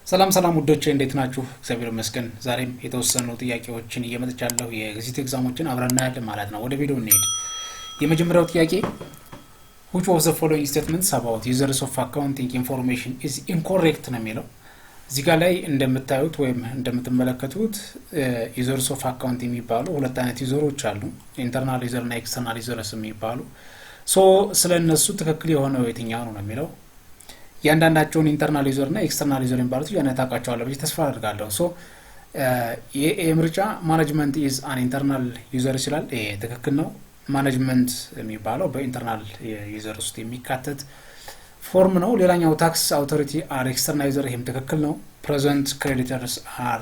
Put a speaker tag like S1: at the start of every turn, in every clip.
S1: ሰላም ሰላም ውዶቼ እንዴት ናችሁ? እግዚአብሔር ይመስገን። ዛሬም የተወሰኑ ጥያቄዎችን እየመጥቻለሁ። የኤግዚት ኤግዛሞችን አብረን እናያለን ማለት ነው። ወደ ቪዲዮ እንሄድ። የመጀመሪያው ጥያቄ which of the following statements about users of accounting information is incorrect ነው የሚለው። እዚህ ጋር ላይ እንደምታዩት ወይም እንደምትመለከቱት ዩዘርስ ኦፍ አካውንት የሚባሉ ሁለት አይነት ዩዘሮች አሉ። ኢንተርናል ዩዘር እና ኤክስተርናል ዩዘርስ የሚባሉ ስለነሱ ትክክል የሆነው የትኛው ነው የሚለው። ያንዳንዳቸውን ኢንተርናል ዩዘር እና ኤክስተርናል ዩዘር የሚባሉት ያነታቃቸዋለሁ ብዬ ተስፋ አድርጋለሁ። የምርጫ ማኔጅመንት ኢዝ አን ኢንተርናል ዩዘር ይችላል። ይሄ ትክክል ነው። ማኔጅመንት የሚባለው በኢንተርናል ዩዘር ውስጥ የሚካተት ፎርም ነው። ሌላኛው ታክስ አውቶሪቲ አር ኤክስተርናል ዩዘር፣ ይሄም ትክክል ነው። ፕሬዘንት ክሬዲተርስ አር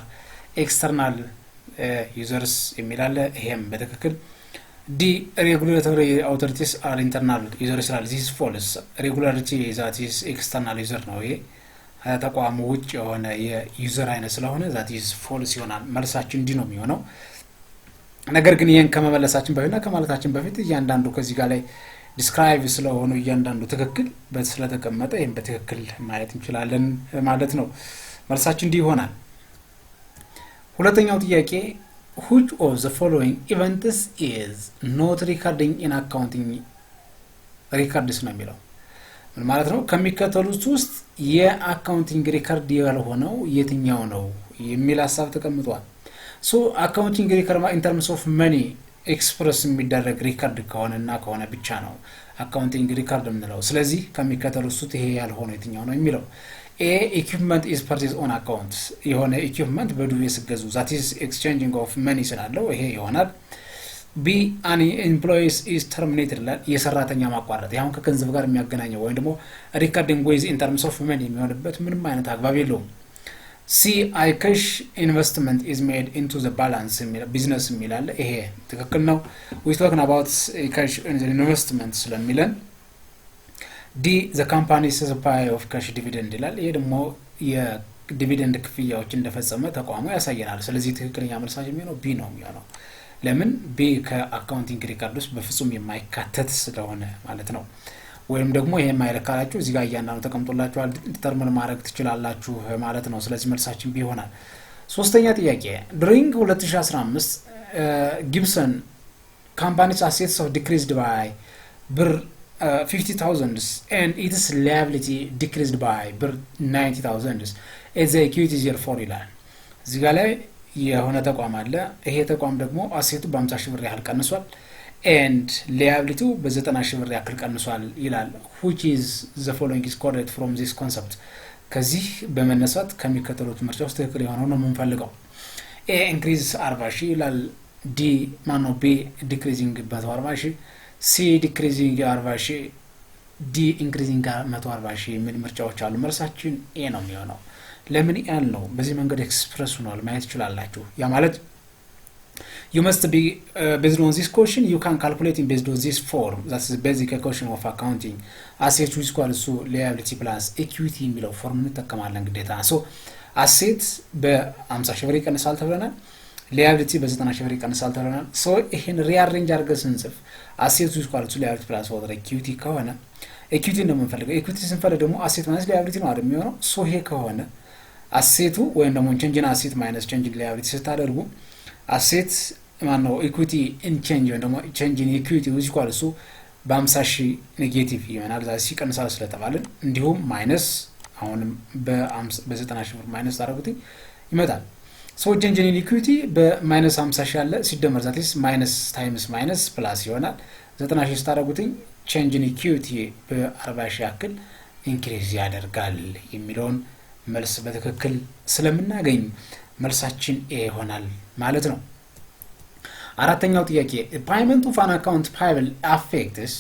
S1: ኤክስተርናል ዩዘርስ የሚላለ ይሄም በትክክል። ዲ ሬጉሌተሪ አውቶሪቲስ አር ኢንተርናል ዩዘር ይችላል። ዚስ ፎልስ። ሬጉላሪቲ ዛት ኢዝ ኤክስተርናል ዩዘር ነው። ይሄ ተቋሙ ውጭ የሆነ የዩዘር አይነት ስለሆነ ዛት ኢዝ ፎልስ ይሆናል። መልሳችን ዲ ነው የሚሆነው። ነገር ግን ይሄን ከመመለሳችን በፊትና ከማለታችን በፊት እያንዳንዱ ከዚህ ጋር ላይ ዲስክራይብ ስለሆኑ እያንዳንዱ ትክክል ስለተቀመጠ ይሄን በትክክል ማየት እንችላለን ማለት ነው። መልሳችን ዲ ይሆናል። ሁለተኛው ጥያቄ which of the following events is not recording in accounting records ነው የሚለው። ምን ማለት ነው? ከሚከተሉት ውስጥ የአካውንቲንግ ሪከርድ ያልሆነው የትኛው ነው የሚል ሀሳብ ተቀምጧል። አካውንቲንግ ሪከርድ in terms of money ኤክስፕረስ የሚደረግ ሪከርድ ከሆነ ብቻ ነው አካውንቲንግ ሪከርድ የምንለው። ስለዚህ ከሚከተሉት ውስጥ ይሄ ያልሆነው የትኛው ነው የሚለው። ኤ ኢኩፕመንት ኢዝ ፐርቼዝ ኦን አካውንት፣ የሆነ ኢኩፕመንት በዱቤ ስገዙ ዛት ኢዝ ኤክስቼንጂንግ ኦፍ መኒ ስላለው ይሄ ይሆናል። ቢ አን ኤምፕሎይስ ኢዝ ተርሚኔትድ ይላል፣ የሰራተኛ ማቋረጥ ያሁን ከገንዘብ ጋር የሚያገናኘው ወይም ደግሞ ሪከርዲንግ ዌይዝ ኢን ተርምስ ኦፍ መኒ የሚሆንበት ምንም አይነት አግባብ የለውም። ሲ አይ ካሽ ኢንቨስትመንት ኢዝ ሜድ ኢንቱ ዘ ባላንስ ቢዝነስ የሚላለ ይሄ ትክክል ነው። ዊ ቶክን አባውት ካሽ ኢንቨስትመንት ስለሚለን ዲ ዘ ካምፓኒ ሰፕላይ ኦፍ ካሽ ዲቪደንድ ይላል። ይሄ ደግሞ የዲቪደንድ ክፍያዎች እንደፈጸመ ተቋሙ ያሳየናል። ስለዚህ ትክክለኛ መልሳችን የሚሆነው ቢ ነው የሚሆነው። ለምን? ቢ ከአካውንቲንግ ሪካርድ ውስጥ በፍጹም የማይካተት ስለሆነ ማለት ነው። ወይም ደግሞ ይሄ የማይለካላችሁ እዚህ ጋር እያንዳንዱ ተቀምጦላችኋል፣ ዲተርሚን ማድረግ ትችላላችሁ ማለት ነው። ስለዚህ መልሳችን ቢ ይሆናል። ሶስተኛ ጥያቄ during 2015 ጊብሰን ካምፓኒስ አሴትስ ኦፍ ዲክሪዝድ ባይ ብር 50,000 and its liability decreased by ብር 90,000 as the equity is therefore ይላል። እዚህ ጋር ላይ የሆነ ተቋም አለ። ይሄ ተቋም ደግሞ አሴቱ በ50 ሺህ ብር ያህል ቀንሷል and liability በ90 ሺህ ብር ያህል ቀንሷል ይላል። which is the following is correct from this concept። ከዚህ በመነሳት ከሚከተሉት ምርጫዎች ትክክል የሆነው ነው የምንፈልገው። ኤ ኢንክሪዝ 40 ሺህ ይላል። ዲ ማነው? ቢ ዲክሪዚንግ 140 ሺህ፣ ሲ ዲክሪዚንግ 40 ሺህ፣ ዲ ኢንክሪዚንግ 140 ሺህ የሚል ምርጫዎች አሉ። መልሳችን ኤ ነው የሚሆነው። ለምን ያል ነው? በዚህ መንገድ ኤክስፕረስ ሆኗል ማየት ይችላልላችሁ። ያ ማለት you must be based on this question you can calculate in based on this form that's the basic equation of accounting assets which equals to liability plus equity የሚለው ፎርም እንጠቀማለን ግዴታ። አሴት በ50 ሺህ ብር ይቀንሳል ተብለናል፣ ሊያቢሊቲ በ90 ሺህ ብር ይቀንሳል ተብለናል። ይሄን ሪአሬንጅ አድርገን ስንጽፍ አሴት which equals to liability plus ወደ equity ከሆነ equity እንደምንፈልገው equity ስንፈልግ ደግሞ አሴት ማይነስ ሊያቢሊቲ ነው አይደል የሚሆነው። ይሄ ከሆነ አሴቱ ወይም ደግሞ ቼንጅ ኢን አሴት ማይነስ ቼንጅ ኢን ሊያቢሊቲ ስታደርጉ አሴት ማነው ኢኩዊቲ ኢን ቼንጅ ወይ ደግሞ ቼንጅ ኢን ኢኩዊቲ which equals to በ50 ሺህ ኔጌቲቭ ይሆናል ዛሬ ሲቀንሳል ስለተባልን፣ እንዲሁም ማይነስ አሁንም በ90 ሺህ ብር ማይነስ ታደርጉት ይመጣል። ቼንጅ ኢን ኢኩዊቲ በማይነስ 50 ሺህ አለ ሲደመር ዛት ኢዝ ማይነስ ታይምስ ማይነስ ፕላስ ይሆናል። 90 ሺህ ታደርጉት ቼንጅ ኢን ኢኩዊቲ በ40 ሺህ ያክል ኢንክሪዝ ያደርጋል የሚለውን መልስ በትክክል ስለምናገኝ መልሳችን ኤ ይሆናል ማለት ነው። አራተኛው ጥያቄ payment of an account payable affects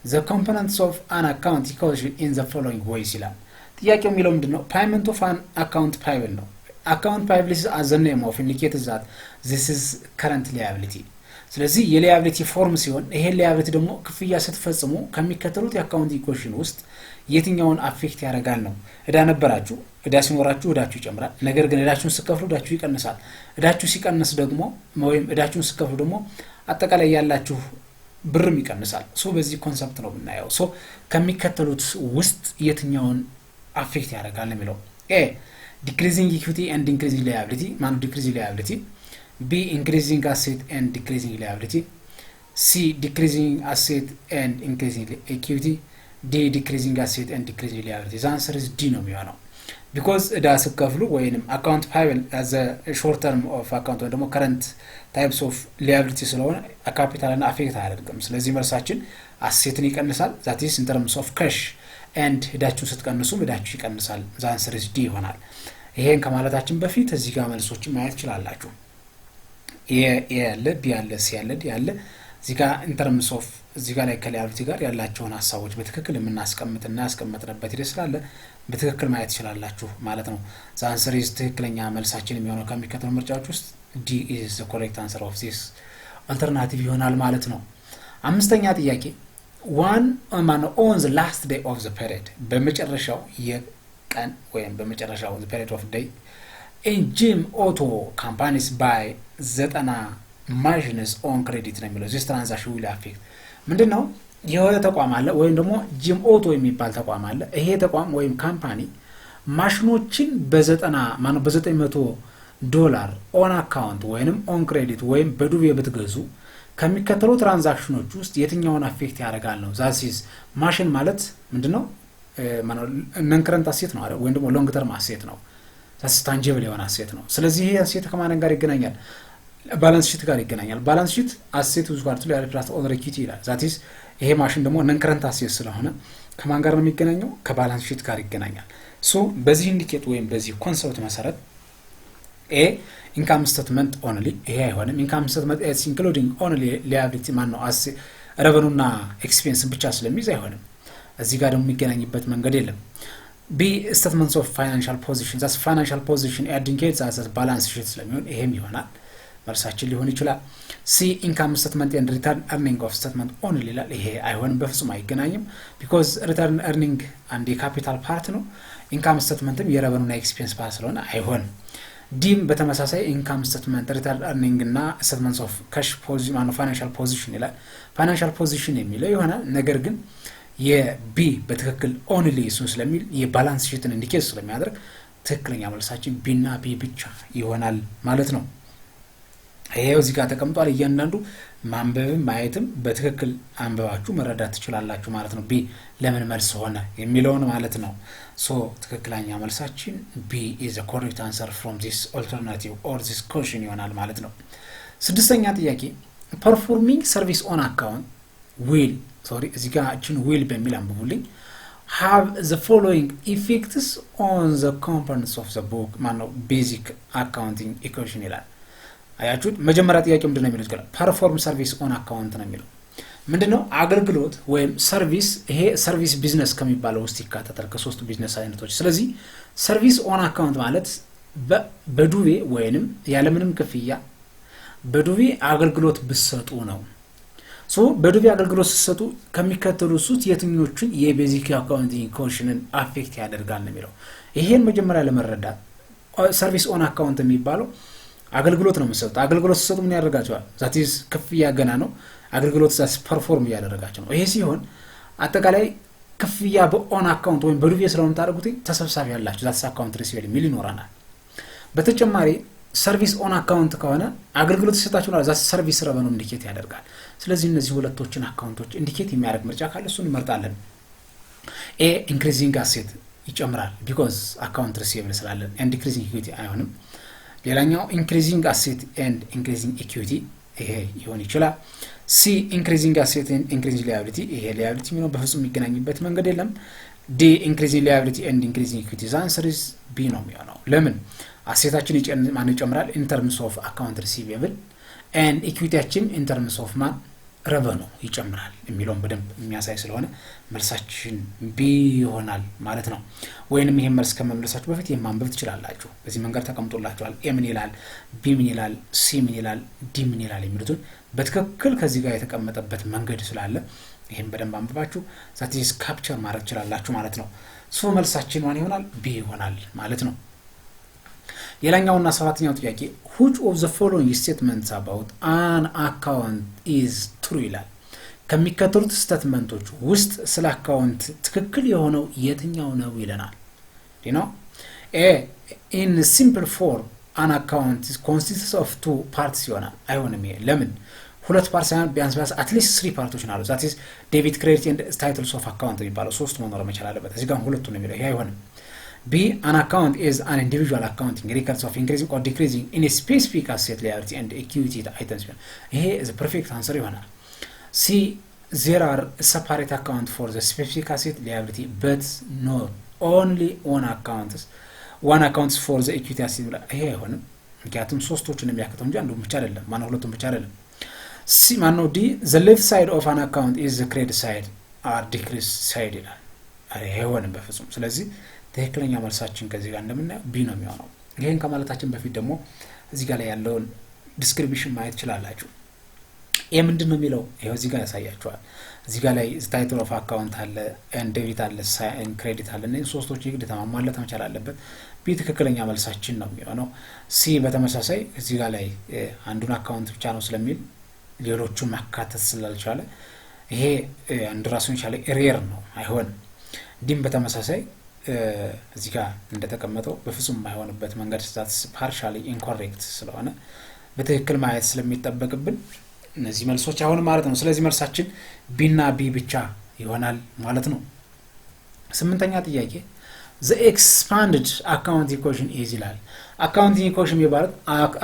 S1: the components of an account equation in the following ways ይላል። ጥያቄው የሚለው ምንድነው? payment of an account payable ነው። account payable is as the name of indicates that this is current liability። ስለዚህ የሊያቢሊቲ ፎርም ሲሆን ይሄ ሊያቢሊቲ ደግሞ ክፍያ ስትፈጽሙ ከሚከተሉት የአካውንት ኢኩዌሽን ውስጥ የትኛውን አፌክት ያደርጋል ነው። እዳ ነበራችሁ፣ እዳ ሲኖራችሁ እዳችሁ ይጨምራል። ነገር ግን እዳችሁን ስከፍሉ እዳችሁ ይቀንሳል። እዳችሁ ሲቀንስ ደግሞ ወይም እዳችሁን ስከፍሉ ደግሞ አጠቃላይ ያላችሁ ብርም ይቀንሳል። በዚህ ኮንሰፕት ነው ብናየው። ከሚከተሉት ውስጥ የትኛውን አፌክት ያደርጋል ነው የሚለው። ኤ decreasing equity and increasing liability ማን decreasing liability B increasing asset and decreasing liability C decreasing asset and increasing equity D decreasing asset and decreasing liability the answer is D ነው የሚሆነው because እዳ ስከፍሉ ወይንም account payable as a short term of account ወይ ደግሞ current types of liability ስለሆነ capitalን affect አያደርግም ስለዚህ መልሳችን assetን ይቀንሳል that is in terms of cash and እዳችሁን ስትቀንሱ እዳችሁ ይቀንሳል the answer is D ይሆናል ይሄን ከማለታችን በፊት እዚህ ጋር መልሶችን ማየት ይችላልላችሁ ያለ ቢ ያለ ሲ ያለ ዲ ያለ እዚህ ጋር in terms of እዚህ ጋር ላይ ከሊያቢሊቲ ጋር ያላቸውን ሐሳቦች በትክክል የምናስቀምጥና ያስቀመጥንበት ሂደት ስላለ በትክክል ማየት ይችላልላችሁ ማለት ነው the answer is ትክክለኛ መልሳችን የሚሆነው ከሚከተሉ ምርጫዎች ውስጥ D is the correct answer of this alternative ይሆናል ማለት ነው አምስተኛ ጥያቄ one man on the last day of the period በመጨረሻው የቀን ወይም በመጨረሻው the period of day in Jim Auto companies buy 90 machines on credit ነው የሚለው this transaction will affect ምንድነው የሆነ ተቋም አለ ወይም ደግሞ ጂም ኦቶ የሚባል ተቋም አለ ይሄ ተቋም ወይም ካምፓኒ ማሽኖችን በ900 ዶላር ኦን አካውንት ወይንም ኦን ክሬዲት ወይም በዱቤ ብትገዙ ከሚከተለው ትራንዛክሽኖች ውስጥ የትኛውን አፌክት ያደርጋል ነው ዛሲስ ማሽን ማለት ምንድነው ነን ከረንት አሴት ነው አይደል ወይም ደግሞ ሎንግ ተርም አሴት ነው ዛስ ታንጂብል የሆነ አሴት ነው ስለዚህ ይሄ አሴት ከማን ጋር ይገናኛል ባላንስ ሺት ጋር ይገናኛል ባላንስ ሺት አሴት ውስጥ ጋር ትሉ ያለበት ኦቨር ኢኩዊቲ ይላል ዛቲስ ይሄ ማሽን ደግሞ ነን ከረንት አሴት ስለሆነ ከማን ጋር ነው የሚገናኘው ከባላንስ ሺት ጋር ይገናኛል ሶ በዚህ ኢንዲኬት ወይም በዚህ ኮንሰፕት መሰረት A income statement only ይሄ አይሆንም income statement is including only liability ማን ነው አሴት revenue expense ብቻ ስለሚይዝ አይሆንም እዚህ ጋር ደግሞ የሚገናኝበት መንገድ የለም B statements of financial position that's financial position indicates as balance sheet ስለሚሆን ይሄም ይሆናል መልሳችን ሊሆን ይችላል C income statement and return earning of statement only ይላል ይሄ አይሆንም በፍጹም አይገናኝም because return earning and the capital part ነው income statementም የrevenue expense part ስለሆነ አይሆንም ዲም በተመሳሳይ income statement return earning እና statements of cash position and financial position ይላል financial position የሚለው ይሆናል ነገር ግን የቢ በትክክል only እሱ ስለሚል የባላንስ ሺትን ኢንዲኬት ስለሚያደርግ ትክክለኛ መልሳችን ቢ እና ቢ ብቻ ይሆናል ማለት ነው ይሄው እዚህ ጋር ተቀምጧል እያንዳንዱ ማንበብም ማየትም በትክክል አንበባችሁ መረዳት ትችላላችሁ ማለት ነው ቢ ለምን መልስ ሆነ የሚለውን ማለት ነው ሶ ትክክለኛ መልሳችን B is the correct answer from this alternative or this question ይሆናል ማለት ነው ስድስተኛ ጥያቄ performing service on account will እዚህ ጋር እቺን will በሚል አንብቡልኝ have the following effects on the components of the book ማነው basic accounting equation ይላል አያችሁት መጀመሪያ ጥያቄው ምንድነው የሚለው ይላል perform service on account ነው የሚለው ምንድነው አገልግሎት ወይም ሰርቪስ ይሄ ሰርቪስ ቢዝነስ ከሚባለው ውስጥ ይካተታል ከሶስቱ ቢዝነስ አይነቶች ስለዚህ ሰርቪስ ኦን አካውንት ማለት በዱቤ ወይንም ያለምንም ክፍያ በዱቤ አገልግሎት ብትሰጡ ነው ሶ በዱቤ አገልግሎት ሲሰጡ ከሚከተሉ ሱት የትኞቹን የቤዚክ አካውንቲንግ ኮሽንን አፌክት ያደርጋል ነው የሚለው ይሄን መጀመሪያ ለመረዳት ሰርቪስ ኦን አካውንት የሚባለው አገልግሎት ነው መስጠት አገልግሎት ሲሰጡ ምን ያደርጋቸዋል that is ክፍያ ገና ነው አገልግሎት ዛስ ፐርፎርም ያደርጋቸው ነው ይሄ ሲሆን አጠቃላይ ክፍያ በኦን አካውንት ወይም በዱቤ ስለሆነ ታደርጉት ተሰብሳቢ ያላችሁ ዛስ አካውንት ሪሲቨብል ሚል ይኖራናል በተጨማሪ ሰርቪስ ኦን አካውንት ከሆነ አገልግሎት ሲሰጣችሁ ነው ዛስ ሰርቪስ ረቨኑ ኢንዲኬት ያደርጋል ስለዚህ እነዚህ ሁለቶችን አካውንቶች ኢንዲኬት የሚያደርግ ምርጫ ካለ እሱን እንመርጣለን A increasing asset ይጨምራል because account receivable ስላለ and decreasing equity አይሆንም ሌላኛው increasing asset and increasing equity ይሄ ይሆን ይችላል C increasing asset and increasing liability ይሄ liability ነው በፍጹም የሚገናኝበት መንገድ የለም D increasing liability and increasing equity the answer is B ነው የሚሆነው ለምን አሴታችን ይጨምራል in terms of account receivable and equityችን in terms of revenue ይጨምራል የሚለውን በደንብ የሚያሳይ ስለሆነ መልሳችን B ይሆናል ማለት ነው ወይንም ይሄን መልስ ከመመለሳችሁ በፊት የማንበብ ትችላላችሁ በዚህ መንገድ ተቀምጦላችኋል A ምን ይላል B ምን ይላል C ምን ይላል D ምን ይላል የሚሉትን በትክክል ከዚህ ጋር የተቀመጠበት መንገድ ስላለ ይሄን በደንብ አንብባችሁ that is capture ማድረግ ትችላላችሁ ማለት ነው ሶ መልሳችን ማን ይሆናል B ይሆናል ማለት ነው ሌላኛውና ሰባተኛው ጥያቄ which of the following statements about an account is true ይላል ከሚከተሉት ስቴትመንቶች ውስጥ ስለ አካውንት ትክክል የሆነው የትኛው ነው ይለናል you know A in simple form an account consists of two parts ይሆናል አይሆንም ይሄ ለምን ሁለት ፓርት ሳይሆን ቢያንስ at least 3 ፓርቶች ናቸው that is debit credit and titles of account የሚባለው ሶስት መኖር መቻል አለበት እዚህ ጋር ሁለቱ ነው የሚለው ይሄ አይሆንም B an account is an individual accounting records of increasing or decreasing in a specific asset liability and equity items ይሄ is a perfect answer ይሆናል C there are separate account for the specific asset liability but not only one account for the equity asset ይሄ አይሆንም ምክንያቱም ሶስቶቹን የሚያከተው እንጂ አንዱ ብቻ አይደለም ማነው ሁለቱም ብቻ አይደለም C ማነው D the left side of an account is the credit side or decrease side ይላል አይሆንም በፍጹም ስለዚህ ትክክለኛ መልሳችን ከዚህ ጋር እንደምናየው B ነው የሚሆነው ይሄን ከማለታችን በፊት ደግሞ እዚህ ጋር ላይ ያለውን ዲስክሪፕሽን ማየት ይችላልላችሁ ይሄ ምንድነው የሚለው ይሄው እዚህ ጋር ያሳያችኋል እዚህ ጋር ላይ ታይትል ኦፍ አካውንት አለ ኤንድ ዴቢት አለ ኤንድ ክሬዲት አለ እነዚህ ሶስቶች ይግዴታ ማሟላት መቻል አለበት B ትክክለኛ መልሳችን ነው የሚሆነው C በተመሳሳይ እዚህ ጋር ላይ አንዱን አካውንት ብቻ ነው ስለሚል ሌሎቹ ማካተት ስላልቻለ ይሄ አንድ ራሱን ይቻለ ኤረር ነው አይሆንም ዲም በተመሳሳይ እዚህ ጋር እንደተቀመጠው በፍጹም የማይሆንበት መንገድ ስታትስ ፓርሻሊ ኢንኮሬክት ስለሆነ በትክክል ማየት ስለሚጠበቅብን እነዚህ መልሶች አሁን ማለት ነው ስለዚህ መልሳችን B እና B ብቻ ይሆናል ማለት ነው ስምንተኛ ጥያቄ the expanded accounting equation is ይላል accounting equation የሚባለው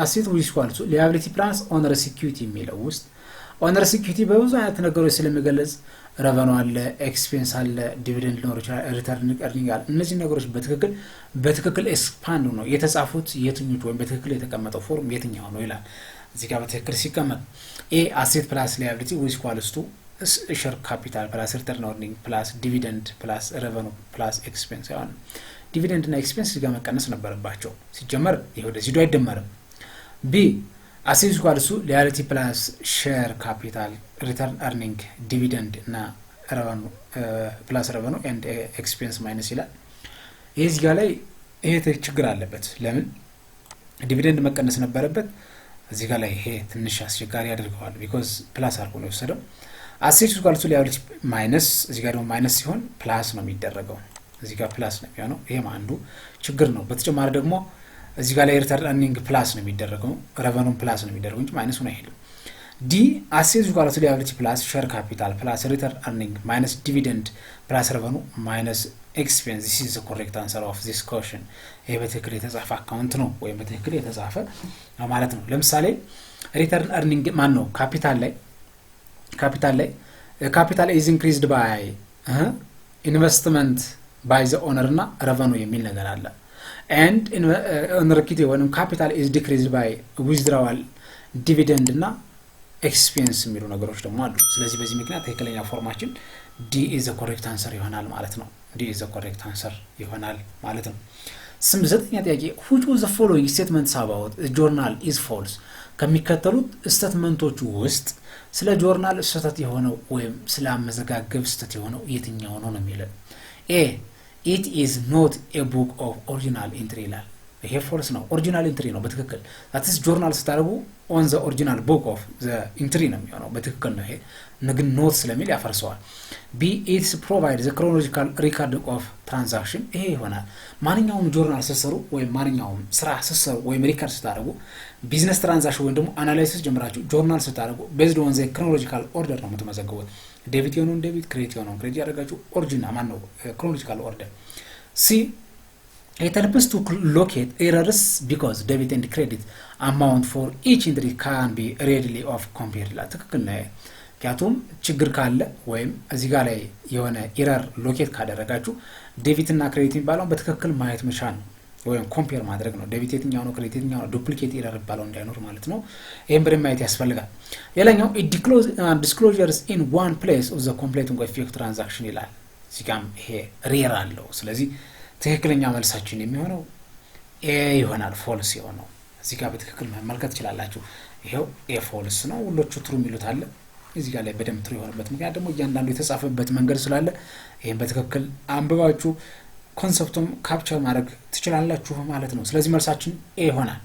S1: asset with equal to liability plus owner security የሚለው ውስጥ owner security በብዙ አይነት ነገሮች ስለሚገለጽ revenue አለ expense አለ dividend ሊኖር ይችላል return earning አለ እነዚህ ነገሮች በትክክል ኤክስፓንድ ነው የተጻፉት የትኞቹ ወይ በትክክል የተቀመጠው ፎርም የትኛው ነው ይላል እዚህ ጋር በትክክል ሲቀመጥ A asset plus liability with equals to share capital plus return earning plus dividend plus revenue plus expense ያው dividend እና expense ጋር መቀነስ ነበርባቸው ሲጀመር ይሄው ወደዚህ ዶ አይደመርም B asset equals to liability plus share capital return earning dividend እና revenue plus revenue and expense minus ይላል እዚህ ጋር ላይ ይሄ ችግር አለበት ለምን dividend መቀነስ ነበረበት እዚህ ጋር ላይ ይሄ ትንሽ አስቸጋሪ ያደርገዋል because plus አርጎ ነው ወሰደው asset equals to liability minus እዚህ ጋር ደግሞ minus ሲሆን plus ነው የሚደረገው እዚህ ጋር plus ነው የሚሆነው ይሄ አንዱ ችግር ነው በተጨማሪ ደግሞ እዚህ ጋር ላይ return earning plus ነው የሚደረገው revenue plus ነው የሚደረገው እንጂ minus ነው አይሄድም D asset equals to liability plus share capital plus return earning minus dividend plus revenue minus expense this is the correct answer of this question ይሄ በትክክል የተጻፈ አካውንት ነው ወይ በትክክል የተጻፈ ማለት ነው ለምሳሌ return earning ማን ነው ካፒታል ላይ capital is increased by investment by the owner እና revenue የሚል ነገር አለ and owner equity when capital is decreased by withdrawal dividend እና expense የሚሉ ነገሮች ደግሞ አሉ ስለዚህ በዚህ ምክንያት ትክክለኛ ፎርማችን D is the correct answer ይሆናል ማለት ነው D is the correct answer ይሆናል ማለት ነው ስምንተኛ ጥያቄ which of the following statements about a journal is false ከሚከተሉት ስቴትመንቶቹ ውስጥ ስለ ጆርናል ስህተት የሆነው ወይም ስለ አመዘጋገብ ስህተት የሆነው የትኛው ነው የሚለው A it is not a book of original entry ይላል ይሄ false ነው original entry ነው በትክክል that is journal ስታረጉ on the original book of the entry ነው የሚሆነው በትክክል ነው ይሄ ግን ኖት ስለሚል ያፈርሰዋል B it provides the chronological record of transaction ይሄ ይሆናል ማንኛውም ጆርናል ሲሰሩ ወይ ማንኛውም ስራ ሲሰሩ ወይ ሪከርድ ስታረጉ ቢዝነስ ትራንዛክሽን ወይ ደግሞ አናላይሲስ ጀምራችሁ ጆርናል ስታረጉ based on the chronological order ነው የምትመዘግቡት ዴቢት የሆነውን ዴቢት ክሬዲት የሆነውን ክሬዲት ያደርጋችሁ ኦሪጂናል ማን ነው chronological order C it helps to locate errors because debit and credit amount for each entry can be readily of compared la ትክክል ነው ያቱም ችግር ካለ ወይም እዚህ ጋር ላይ የሆነ ኤረር ሎኬት ካደረጋችሁ ዴቢት እና ክሬዲት የሚባለው በትክክል ማየት መቻል ነው ወይም ኮምፔር ማድረግ ነው ዴቢት የትኛው ነው ክሬዲት የትኛው ነው ዱፕሊኬት ኤረር ባለው እንዳይኖር ማለት ነው ይሄን በደንብ ማየት ያስፈልጋል ሌላኛው disclosures in one place of the completing of effect transaction ይላል ሲጋም ይሄ ሬር አለው ስለዚህ ትክክለኛ መልሳችን የሚሆነው A ይሆናል false ይሆናል እዚህ ጋር በትክክል መመልከት ይችላልላችሁ ይሄው A false ነው ሁሉቹ true የሚሉት አለ እዚህ ጋር ላይ በደንብ true የሆነበት ምክንያት ደግሞ እያንዳንዱ የተጻፈበት መንገድ ስላለ ይሄን በትክክል አንብባችሁ ኮንሰፕቱም ካፕቸር ማድረግ ትችላላችሁ ማለት ነው ስለዚህ መልሳችን A ይሆናል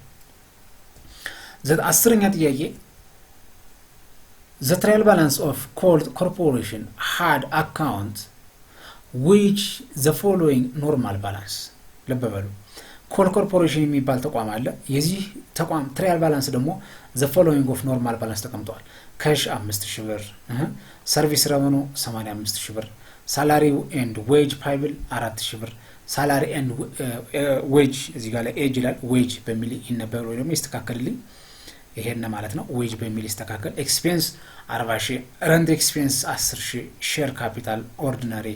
S1: 10ኛ ጥያቄ The trial balance of Colt Corporation had account which the following normal balance ለበበሉ ኮል ኮርፖሬሽን የሚባል ተቋም አለ። የዚህ ተቋም ትራያል ባላንስ ደግሞ ዘ ፎሎዊንግ ኦፍ ኖርማል ባላንስ ተቀምጧል። ካሽ 5000 ብር፣ ሰርቪስ ረቨኑ 85000 ብር፣ ሳላሪ ኤንድ ዌጅ ፓይብል 4000 ብር። ሳላሪ ኤንድ ዌጅ እዚህ ጋር ላይ ኤጅ ይላል። ዌጅ በሚል ይነበብ ወይ ደግሞ ይስተካከልልኝ ይሄን ማለት ነው። ዌጅ በሚል ይስተካከል። ኤክስፔንስ 40000፣ ረንት ኤክስፔንስ 10000፣ ሼር ካፒታል ኦርዲናሪ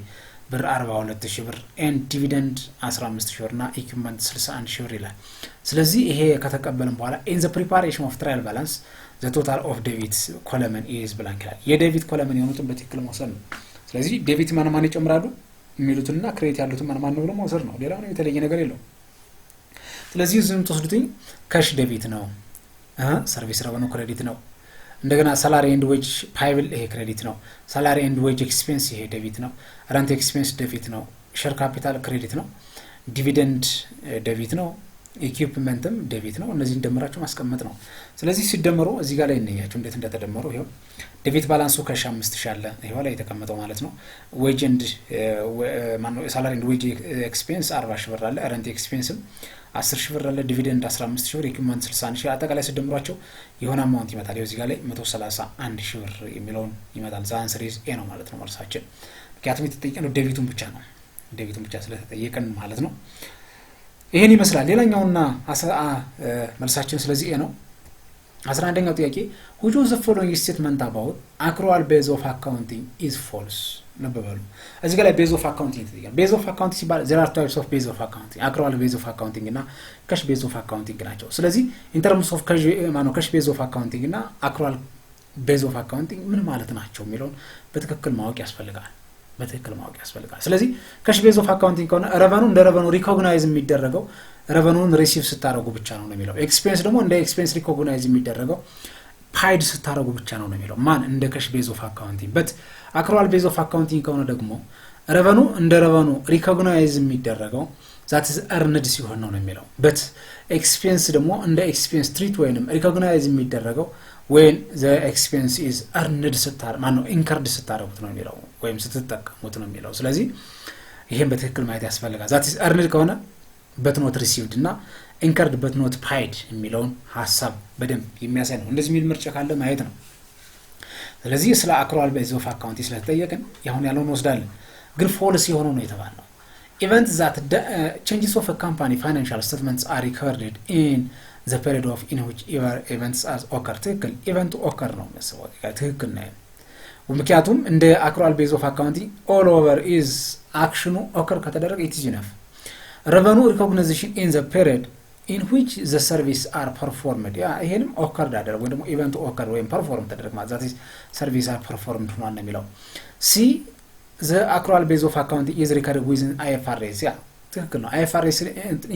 S1: ብር 42000 ብር ኤንድ ዲቪደንድ 15000 ብር እና ኢኩዊፕመንት 61000 ብር ይላል። ስለዚህ ይሄ ከተቀበልን በኋላ ኢን ዘ ፕሪፓሬሽን ኦፍ ትራያል ባላንስ ዘ ቶታል ኦፍ ዴቢት ኮለመን ኢዝ ብላንክ ይላል። የዴቢት ኮለመን የሆኑትን በትክክል መውሰድ ነው። ስለዚህ ዴቢት ማን ይጨምራሉ የሚሉትና ክሬዲት ያሉትን ማን ነው ብሎ መውሰድ ነው። ሌላው ነው የተለየ ነገር የለው። ስለዚህ ዝም ተወስዱትኝ ካሽ ዴቢት ነው፣ ሰርቪስ ረቨኑ ክሬዲት ነው። እንደገና ሳላሪ ኤንድ ዌጅ ፓይብል ይሄ ክሬዲት ነው። ሳላሪ ኤንድ ዌጅ ኤክስፔንስ ይሄ ዴቢት ነው። ረንት ኤክስፔንስ ዴቢት ነው። ሼር ካፒታል ክሬዲት ነው። ዲቪደንድ ዴቢት ነው። ኢኩዊፕመንትም ዴቢት ነው። እነዚህ እንደምራችሁ ማስቀመጥ ነው። ስለዚህ ሲደመሩ እዚህ ጋር ላይ እንያቸው እንዴት እንደተደመሩ። ይሄው ዴቢት ባላንሱ ካሽ 5000 አለ ይሄው ላይ የተቀመጠው ማለት ነው። ዌጅ ኤንድ ሳላሪ ኤንድ ዌጅ ኤክስፔንስ 40000 ብር አለ። ረንት ኤክስፔንስም 10000 ብር አለ። ዲቪደንድ 15000 ብር፣ ኢኩዊፕመንት 61000። አጠቃላይ ሲደምሯቸው የሆነ አማውንት ይመጣል። ይሄው እዚህ ጋር ላይ 131000 ብር የሚለውን ይመጣል። ዛን ሲሪዝ ኤ ነው ማለት ነው መልሳችን። ምክንያቱም የተጠየቀው ዴቢቱን ብቻ ነው። ዴቢቱን ብቻ ስለተጠየቀን ማለት ነው። ይሄን ይመስላል። ሌላኛውና መልሳችን ስለዚህ ኤ ነው። 11ኛው ጥያቄ which of the following statement about accrual base of accounting is false ነበበሉ። እዚህ ጋር ላይ ቤዝ ኦፍ አካውንቲንግ ተጠየቀ። ቤዝ ኦፍ አካውንቲንግ ሲባል there are types of base of accounting accrual base of accounting እና cash base of accounting ናቸው። ስለዚህ in terms of cash base of accounting እና accrual base of accounting ምን ማለት ናቸው የሚለውን በትክክል ማወቅ ያስፈልጋል። ስለዚህ ካሽ ቤዝ ኦፍ አካውንቲንግ ከሆነ ረቨኑ እንደ ረቨኑ ሪኮግናይዝ የሚደረገው ረቨኑን ሪሲቭ ስታረጉ ብቻ ነው የሚለው። ኤክስፔንስ ደግሞ እንደ ኤክስፔንስ ሪኮግናይዝ የሚደረገው ፓይድ ስታረጉ ብቻ ነው የሚለው። ማን እንደ ካሽ ቤዝ ኦፍ አካውንቲንግ። በት አክሩዋል ቤዝ ኦፍ አካውንቲንግ ከሆነ ደግሞ ረቨኑ እንደ ረቨኑ ሪኮግናይዝ የሚደረገው ዛት ኢዝ እርንድ ሲሆን ነው የሚለው። በት ኤክስፔንስ ደግሞ እንደ ኤክስፔንስ ትሪት ወይንም ሪኮግናይዝ የሚደረገው when the expense is earned incurred ስታረጉት ነው የሚለው ወይም ስትጠቀሙት ነው የሚለው። ስለዚህ ይሄን በትክክል ማየት ያስፈልጋል። that is earned ከሆነ but not received እና incurred but not paid የሚለውን ሐሳብ በደንብ የሚያሳይ ነው። እንደዚህ የሚል ምርጫ ካለ ማየት ነው። ስለዚህ ስለ accrual base of accounting ስለተጠየቀን ያሁን ያለውን ወስዳለን። ግን ፎልስ የሆነው ነው የተባለው event that changes of a company financial statements are recorded in the period of in which events as occur ትክክል event occur ነው መስዋዕ ትክክል ነው። ምክንያቱም እንደ accrual base of accounting all over is action occur ከተደረገ it is enough። revenue recognition in the period in which the service are performed ይሄንም occur አደረገ ወይ ደግሞ event occur ወይም perform ተደረገ ማለት that is service are performed ሆኗል ነው የሚለው። c the accrual base of accounting is recorded within IFRS ትክክል ነው። IFRS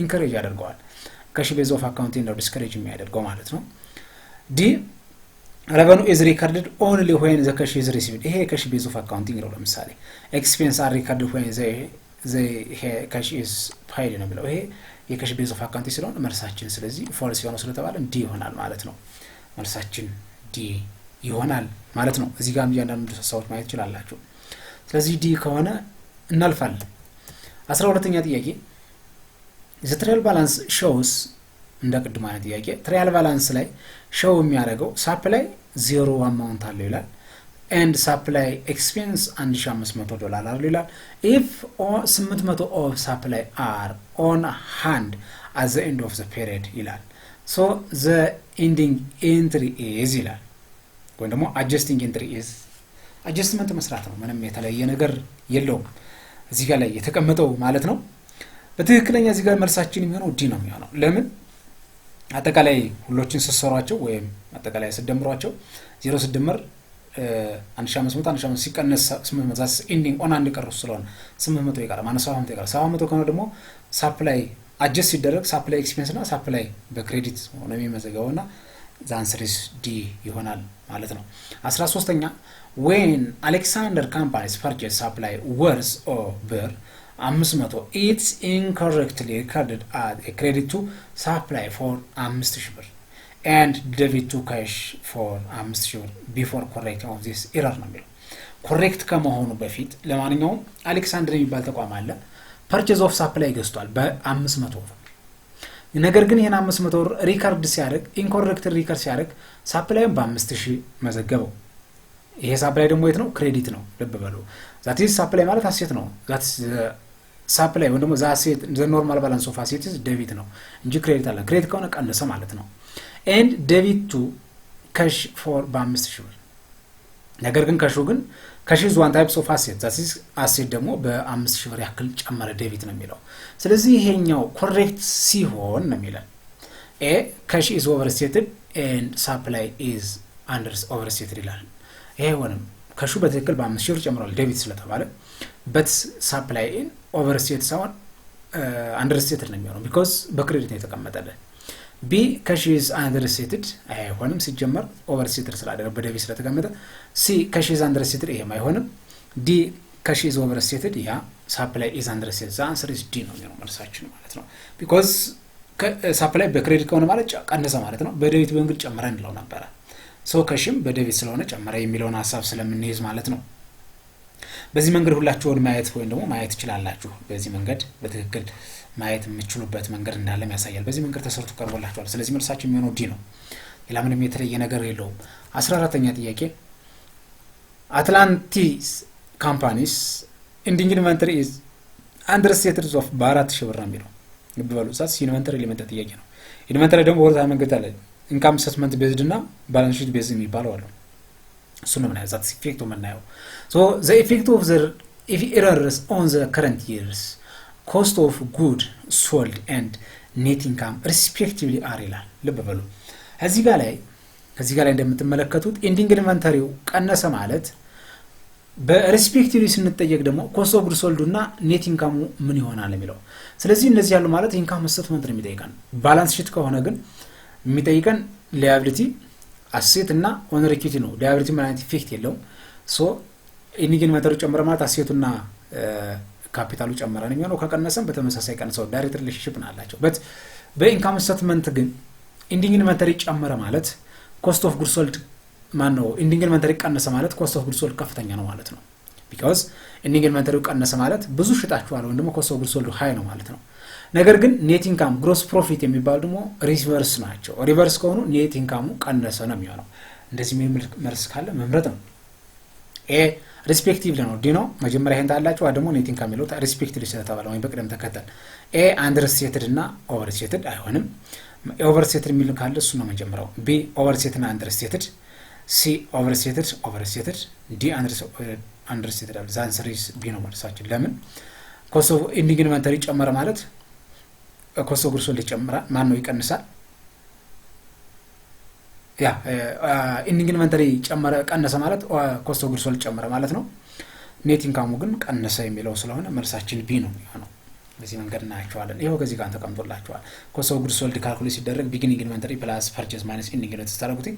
S1: encourage ያደርገዋል ካሽ ቤዝ ኦፍ አካውንቲንግ ነው ዲስከሬጅ የሚያደርገው ማለት ነው። ዲ revenue is recorded only when the cash is received ይሄ ካሽ ቤዝ ኦፍ አካውንቲንግ ነው። ለምሳሌ expense are recorded when the cash is paid ነው የሚለው። ይሄ የካሽ ቤዝ ኦፍ አካውንቲንግ ስለሆነ መልሳችን ስለዚህ ፎልስ የሆነው ስለተባለ ዲ ይሆናል ማለት ነው። መልሳችን ዲ ይሆናል ማለት ነው። እዚህ ጋር እያንዳንዱ ሰዎች ማየት ይችላልላችሁ። ስለዚህ ዲ ከሆነ እናልፋለን። 12ኛ ጥያቄ the trial balance shows እንደ ቅድም አይነት ጥያቄ trial balance ላይ show የሚያደርገው supply 0 amount አለው ይላል and supply expense $1500 አለው ይላል if 800 of supply are on hand at the end of the period ይላል። so the ending entry is ይላል ወይ ደግሞ adjusting entry is adjustment መስራት ነው። ምንም የተለየ ነገር የለውም እዚህ ጋር ላይ የተቀመጠው ማለት ነው። በትክክለኛ እዚህ ጋር መልሳችን የሚሆነው ዲ ነው የሚሆነው። ለምን አጠቃላይ ሁሎችን ሰሰሯቸው ወይም አጠቃላይ ሲደምሯቸው 0 ሲደመር 1500 ሲቀነስ 800 ኢንዲንግ ኦን አንድ ቀርቶ ስለሆነ 800 ይቀራል ማለት 700 ይቀራል። 700 ከሆነ ደግሞ ሳፕላይ አጀስት ሲደረግ ሳፕላይ ኤክስፔንስ እና ሳፕላይ በክሬዲት ሆኖ የሚመዘገበውና the answer is D ይሆናል ማለት ነው። 13ኛ when Alexander companies purchase supply worth of beer 500 it's incorrectly recorded as a credit to supply for 5000 ብር and debit to cash for 5000 ብር before correcting of this error ነው የሚለው። ኮሬክት ከመሆኑ በፊት ለማንኛውም አሌክሳንደር የሚባል ተቋም አለ ፐርቼዝ ኦፍ ሳፕላይ ገዝቷል በ500 ብር። ነገር ግን ይሄን 500 ብር ሪከርድ ሲያደርግ ኢንኮሬክት ሪከርድ ሲያደርግ ሳፕላይን በ5000 መዘገበው። ይሄ ሳፕላይ ደግሞ የት ነው? ክሬዲት ነው። ልብ በሉ ዛት ኢዝ ሳፕላይ ማለት አሴት ነው። ዛት ሳፕላይ ወይ ደግሞ ዛሴት ዘ ኖርማል ባላንስ ኦፍ አሴትስ ዴቢት ነው እንጂ ክሬዲት አለ። ክሬዲት ከሆነ ቀነሰ ማለት ነው። ኤንድ ዴቢት ቱ ካሽ ፎር በ5000 ብር። ነገር ግን ካሽ ኢዝ ዋን ታይፕስ ኦፍ አሴት ዛት ኢዝ አሴት ደግሞ በ5000 ብር ያክል ጨመረ ዴቢት ነው የሚለው። ስለዚህ ይሄኛው ኮሬክት ሲሆን ነው የሚለው ኤ ካሽ ኢዝ ኦቨርስቴትድ ኤንድ ሳፕላይ ኢዝ አንደር ኦቨርስቴትድ ይላል። ይሄ ሆነም ካሹ በትክክል በ5000 ብር ጨምሯል ዴቢት ስለተባለ በት ሳፕላይ ኢን ኦቨርስቴት ሳይሆን አንደርስቴትድ ነው የሚሆነው ቢኮዝ በክሬዲት ነው የተቀመጠልን። ቢ ካሽ ኢዝ አንደርስቴትድ አይሆንም ሲጀመር ኦቨርስቴትድ ስላደረገ በዴቢት ስለተቀመጠ። ሲ ካሽ ኢዝ አንደርስቴትድ ይሄም አይሆንም። ዲ ካሽ ኢዝ ኦቨርስቴትድ ያ ሳፕላይ ኢዝ አንደርስቴትድ ዛ አንሰር ኢዝ ዲ ነው የሚሆነው መልሳችን ማለት ነው። ቢኮዝ ሳፕላይ በክሬዲት ከሆነ ማለት ቀነሰ ማለት ነው። በዴቢት ቢሆን ግን ጨመረ እንለው ነበር። ሶ ካሽም በዴቢት ስለሆነ ጨመረ የሚለውን ሐሳብ ስለምንይዝ ማለት ነው። በዚህ መንገድ ሁላችሁን ማየት ወይም ደግሞ ማየት ይችላልላችሁ። በዚህ መንገድ በትክክል ማየት የምትችሉበት መንገድ እንዳለም ያሳያል። በዚህ መንገድ ተሰርቶ ቀርቦላችኋል። ስለዚህ መልሳችን የሚሆነው ዲ ነው። ሌላ ምንም የተለየ ነገር የለውም። 14ኛ ጥያቄ አትላንቲስ ካምፓኒስ ኢንዲንግ ኢንቨንተሪ ኢዝ አንደርስቴትድ ኦፍ በ4000 ብር ነው የሚለው። ልብ በሉ ዛት ኢንቨንተሪ ኤሌመንት ጥያቄ ነው። ኢንቨንተሪ ደግሞ ወርታ መንገድ አለ ኢንካም ስቴትመንት ቤዝድ እና ባላንስ ሺት ቤዝድ የሚባለው አለ። እሱ ነው ማለት ዛት ኢፌክት የምናየው። ሶ ዘ ኢፌክት ኦፍ ዘ ኤረርስ ኦን ዘ ከረንት ይርስ ኮስት ኦፍ ጉድ ሶልድ ኤንድ ኔት ኢንካም ሪስፔክቲቭሊ አር ይላል። ልብ በሉ እዚህ ጋር ላይ እንደምትመለከቱት ኢንዲንግ ኢንቨንተሪው ቀነሰ ማለት በሪስፔክቲቭሊ ስንጠየቅ ደግሞ ኮስት ኦፍ ጉድ ሶልድ እና ኔት ኢንካሙ ምን ይሆናል የሚለው። ስለዚህ እነዚህ ያሉ ማለት ኢንካም ስቴትመንት ነው የሚጠይቀን። ባላንስ ሺት ከሆነ ግን የሚጠይቀን ሊያቢሊቲ አሴት እና ኦነር ኢኩዊቲ ነው። ሊያቢሊቲ ምን አይነት ኢፌክት የለውም። ሶ ኢንዲንግ ኢንቨንተሪው ጨመረ ማለት አሴቱና ካፒታሉ ጨመረ ነው የሚሆነው። ከቀነሰም በተመሳሳይ ቀንሰው ዳይሬክት ሪሌሽንሺፕ አላቸው። በኢንካም ስቴትመንት ግን ኢንዲንግ ኢንቨንተሪ ጨመረ ማለት ኮስት ኦፍ ጉድ ሶልድ ማን ነው? ኢንዲንግ ኢንቨንተሪ ቀነሰ ማለት ኮስት ኦፍ ጉድ ሶልድ ከፍተኛ ነው ማለት ነው። ቢኮዝ ኢንዲንግ ኢንቨንተሪው ቀነሰ ማለት ብዙ ሽጣችኋል ወይም ደግሞ ኮስት ኦፍ ጉድ ሶልድ ሃይ ነው ማለት ነው። ነገር ግን ኔት ኢንካም ግሮስ ፕሮፊት የሚባሉ ደግሞ ሪቨርስ ናቸው። ሪቨርስ ከሆኑ ኔት ኢንካሙ ቀነሰ ነው የሚሆነው። እንደዚህ መልስ ካለ መምረጥ ነው። ኤ ሪስፔክቲቭሊ ነው። ዲ ነው መጀመሪያ ይሄን ታላችሁ ደግሞ ኔት ኢንካም የሚለው ሪስፔክቲቭሊ ስለተባለ ወይ በቅደም ተከተል ኤ አንደርስቴትድ እና ኦቨርስቴትድ አይሆንም። ኦቨርስቴትድ የሚል ካለ እሱ ነው መጀመሪያው። ቢ ኦቨርስቴትድ እና አንደርስቴትድ፣ ሲ ኦቨርስቴትድ፣ ዲ አንደርስቴትድ አለ። ዛንሰር ኢዝ ቢ ነው መልሳችን። ለምን ኮስት ኦፍ ኢንዲንግ ኢንቨንተሪ ጨመረ ማለት ኮስት ኦፍ ጉድ ሶልድ ይጨምራል ማን ነው ይቀንሳል። ያ ኢንዲንግ ኢንቨንተሪ ጨመረ ቀነሰ ማለት ኮስት ኦፍ ጉድ ሶልድ ጨመረ ማለት ነው። ኔት ኢንካሙ ግን ቀነሰ የሚለው ስለሆነ መልሳችን ቢ ነው የሚሆነው። በዚህ መንገድ እናያቸዋለን። ይሄው ከዚህ ጋር ተቀምጦላችኋል። ኮስት ኦፍ ጉድ ሶልድ ካልኩሌት ሲደረግ ቢጊኒንግ ኢንቨንተሪ ፕላስ ፐርቼዝ ማይነስ ኢንዲንግ ኢንቨንተሪ ታደርጉት።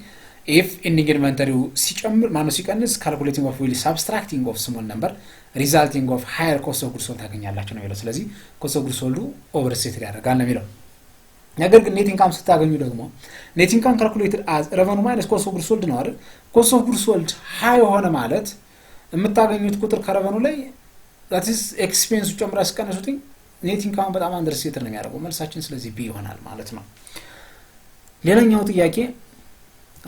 S1: ኢፍ ኢንዲንግ ኢንቨንተሪው ሲጨምር ማነው ሲቀንስ ካልኩሌቲንግ ኦፍ ዊል ሳብስትራክቲንግ ኦፍ ስሞል ነምበር ሪዛልቲንግ ኦፍ ሃየር ኮስት ኦፍ ጉድ ሶልድ ታገኛላችሁ ነው የሚለው። ስለዚህ ኮስት ኦፍ ጉድ ሶልዱ ኦቨርስቴትድ ያደርጋል ነው የሚለው። ነገር ግን ኔት ኢንካም ስታገኙ ደግሞ ኔት ኢንካም ካልኩሌትድ አዝ ሬቨኑ ማይነስ ኮስት ኦፍ ጉድ ሶልድ ነው አይደል? ኮስት ኦፍ ጉድ ሶልድ ሃይ ሆነ ማለት የምታገኙት ቁጥር ከሬቨኑ ላይ ዛት ኢዝ ኤክስፔንሱ ጨምራ ሲቀነሱት ኔት ኢንካም በጣም አንደርስቴትድ ነው የሚያደርገው። መልሳችን ስለዚህ ቢ ይሆናል ማለት ነው። ሌላኛው ጥያቄ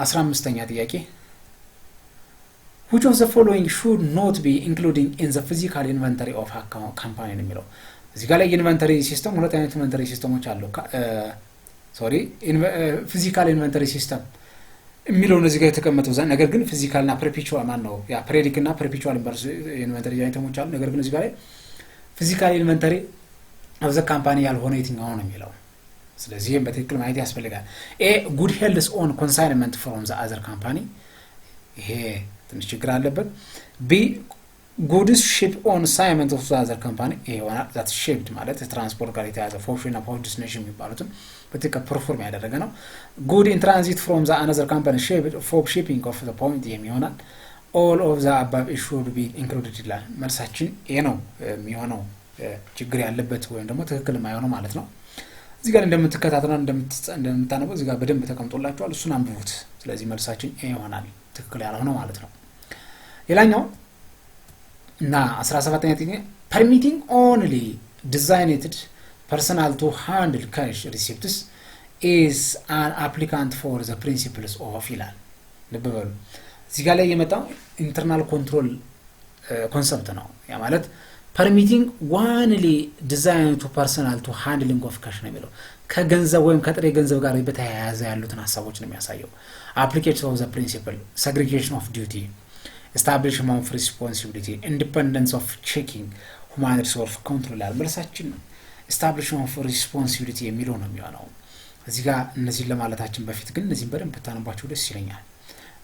S1: 15ኛ ጥያቄ which of the following should not be including in the physical inventory of a company ነው የሚለው። እዚህ ጋር ላይ ኢንቨንተሪ ሲስተም ሁለት አይነት ኢንቨንተሪ ሲስተሞች አሉ። ፊዚካል ኢንቨንተሪ ሲስተም የሚለው እዚህ ጋር የተቀመጠው ነገር ግን ፊዚካል እና ፐርፔቹዋል ማን ነው ያ ፕሬዲክ እና ፐርፔቹዋል ኢንቨንተሪ አይተሞች አሉ። ነገር ግን እዚህ ጋር ላይ ፊዚካል ኢንቨንተሪ of the company ያልሆነ የትኛው ነው የሚለው። ስለዚህ በትክክል ማየት ያስፈልጋል። ኤ ጉድ ሄልድስ ኦን ኮንሳይንመንት ፍሮም ዘ አዘር ካምፓኒ ይሄ ትንሽ ችግር አለበት። ቢ ጉድስ ሺፕ ኦን ሳይመንት ኦፍ ዘ አዘር ካምፓኒ ይሄ ሆናል። ዛት ሺፕድ ማለት ትራንስፖርት ጋር የተያዘ ፎርሽን እና ፖርት ዲስቲኔሽን የሚባሉትን በትክክል ፐርፎርም ያደረገ ነው። ጉድ ኢን ትራንዚት ፍሮም ዘ አናዘር ካምፓኒ ሺፕድ ፎር ሺፒንግ ኦፍ ዘ ፖይንት የሚሆናል። ኦል ኦፍ ዘ አባቭ ኢት ሹድ ቢ ኢንክሉድድ ይላል። መልሳችን ኤ ነው የሚሆነው። ችግር ያለበት ወይም ደግሞ ትክክል የማይሆነው ማለት ነው። እዚህ ጋር እንደምትከታተሉና እንደምታነቡ እዚህ ጋር በደንብ ተቀምጦላችኋል። እሱን አንብቡት። ስለዚህ መልሳችን ኤ ይሆናል ትክክል ያልሆነው ማለት ነው። ሌላኛው እና 17ኛ ጥያቄ permitting only designated personnel to handle cash receipts is an applicant for the principles of ይላል ልብ በሉ እዚህ ጋር ላይ የመጣው ኢንተርናል ኮንትሮል ኮንሰፕት ነው ያ ማለት permitting only designed to personnel to handling of cash ነው የሚለው ከገንዘብ ወይም ከጥሬ ገንዘብ ጋር በተያያዘ ያሉትን ሐሳቦች ነው የሚያሳየው application of the principle segregation of duty establishment of responsibility independence of checking human resource control ያልበለሳችን establishment of responsibility የሚለው ነው የሚሆነው እዚህ ጋር እነዚህ ለማለታችን በፊት ግን እነዚህን በደንብ ተታነባችሁ ደስ ይለኛል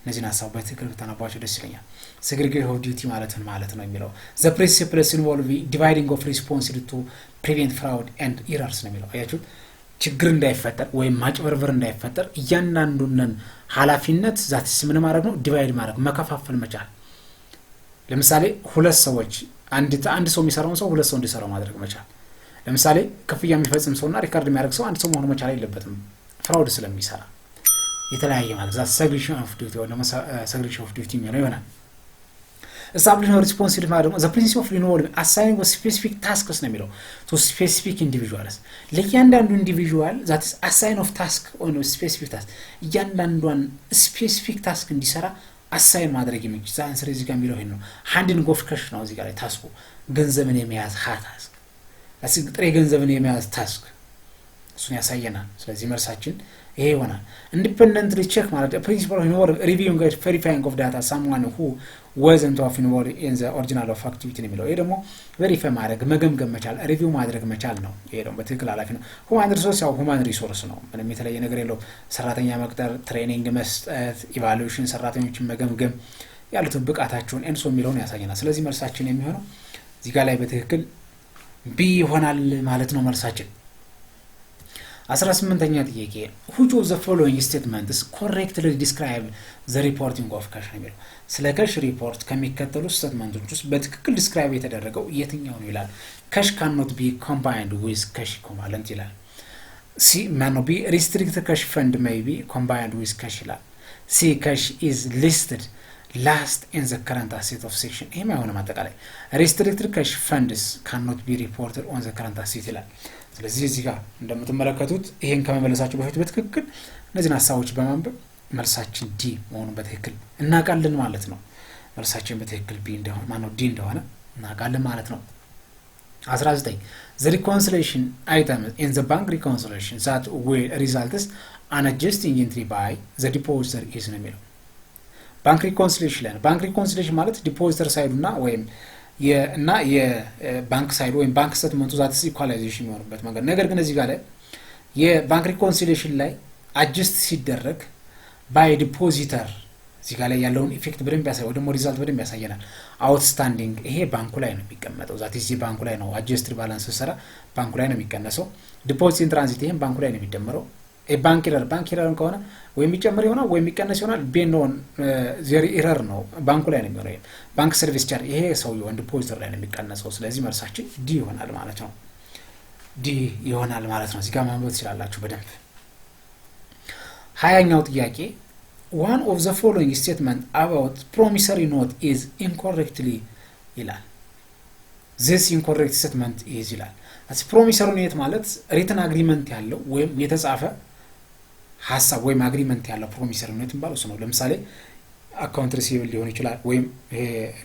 S1: እነዚህን ሐሳብ በትክክል ተታነባችሁ ደስ ይለኛል segregation of duty ማለት ነው የሚለው the principles involve dividing of responsibility to prevent fraud and errors ነው የሚለው አያችሁ ችግር እንዳይፈጠር ወይ ማጭበርበር እንዳይፈጠር እያንዳንዱን ሐላፊነት ዛትስ ምን ማድረግ ነው ዲቫይድ ማድረግ መከፋፈል መቻል ለምሳሌ ሁለት ሰዎች አንድ ሰው የሚሰራውን ሰው ሁለት ሰው እንዲሰራው ማድረግ መቻል ለምሳሌ ከፍያ የሚፈጽም ሰውና ሪካርድ የሚያደርግ ሰው አንድ ሰው መሆን መቻል የለበትም ፍራውድ ስለሚሰራ የተለያየ ማለት ዛት segregation of duty ወይ ደግሞ segregation of duty የሚለው ይሆናል establishing responsibility ማለት ደግሞ the principle of involving assigning a specific tasks ነው የሚለው to specific individuals ለእያንዳንዱ ኢንዲቪጁዋል that is assign of task on a specific task እያንዳንዷን specific task እንዲሰራ አሳይን ማድረግ የሚችል ዛንስር እዚህ ጋር የሚለው ነው handling of cash ነው እዚህ ጋር ላይ ታስኩ ገንዘብን የመያዝ ታስክ ጥሬ ገንዘብን የመያዝ ታስክ እሱን ያሳየናል ስለዚህ መልሳችን ይሄ ይሆናል independently check ማለት principle of involving reviewing and verifying of data someone who wasn't involved in the original of activity ነው የሚለው ይሄ ደግሞ verify ማድረግ መገምገም መቻል ሪቪው ማድረግ መቻል ነው ይሄ ደግሞ በትክክል ኃላፊ ነው human resource ያው human resource ነው ምንም የተለየ ነገር የለው ሰራተኛ መቅጠር ትሬኒንግ መስጠት ኢቫሉዌሽን ሰራተኞችን መገምገም ያሉትን ብቃታቸውን እንሶ የሚለውን ያሳየናል ስለዚህ መልሳችን የሚሆነው እዚህ ጋር ላይ በትክክል ቢ ይሆናል ማለት ነው መልሳችን 18ኛ ጥያቄ which of the following statements correctly describe the reporting of cash ነው የሚለው ስለ cash report ከሚከተሉ ስቴትመንቶች ውስጥ በትክክል ዲስክራይብ የተደረገው የትኛው ነው ይላል cash cannot be combined with cash equivalent ይላል c cannot be restricted cash fund may be combined with cash ይላል c cash is listed last in the current asset of section ይሄ ማለት አጠቃላይ restricted cash funds cannot be reported on the current asset ይላል ስለዚህ እዚህ ጋር እንደምትመለከቱት ይሄን ከመመለሳችሁ በፊት በትክክል እነዚህን ሐሳቦች በማንበብ መልሳችን ዲ መሆኑን በትክክል እናቃለን ማለት ነው መልሳችን በትክክል ቢ እንደሆነ ማነው ዲ እንደሆነ እናቃለን ማለት ነው 19 the reconciliation item in the bank reconciliation that will result in an adjusting entry by the depositor is ነው የሚለው bank reconciliation ማለት depositor ሳይዱና ወይም የና የባንክ ሳይድ ወይም ባንክ ስቴትመንቱ ዛት ኢኳላይዜሽን የሚሆንበት መንገድ ነገር ግን እዚህ ጋር ላይ የባንክ ሪኮንሲሊዬሽን ላይ አጀስት ሲደረግ ባይ ዲፖዚተር እዚህ ጋር ላይ ያለውን ኢፌክት በደንብ ያሳያል ወይ ደግሞ ሪዛልት በደንብ ያሳየናል አውትስታንዲንግ ይሄ ባንኩ ላይ ነው የሚቀመጠው ዛት እዚህ ባንኩ ላይ ነው አጀስትድ ባላንስ ሰራ ባንኩ ላይ ነው የሚቀነሰው ዲፖዚት ኢን ትራንዚት ይሄን ባንኩ ላይ ነው የሚደመረው ባንክ ኤረር ከሆነ ወይ የሚጨምር ይሆናል ወይ የሚቀነስ ይሆናል ቤኖን ዜሪ ኤረር ነው ባንኩ ላይ ነው የሚሆነው ባንክ ሰርቪስ ቻርጅ ይሄ ሰው የወንድ ዲፖዚተር ላይ ነው የሚቀነሰው ስለዚህ መልሳችን ዲ ይሆናል ማለት ነው ዲ ይሆናል ማለት ነው እዚህ ጋር ማንበብ ትችላላችሁ በደንብ 20ኛው ጥያቄ one of the following statement about promissory note is incorrectly ይላል this incorrect statement is ይላል as promissory note ማለት written agreement ያለው ወይም የተጻፈ ሐሳብ ወይም አግሪመንት ያለው promissory note ባለው ነው ለምሳሌ አካውንት ሪሲቨብል ሊሆን ይችላል ወይም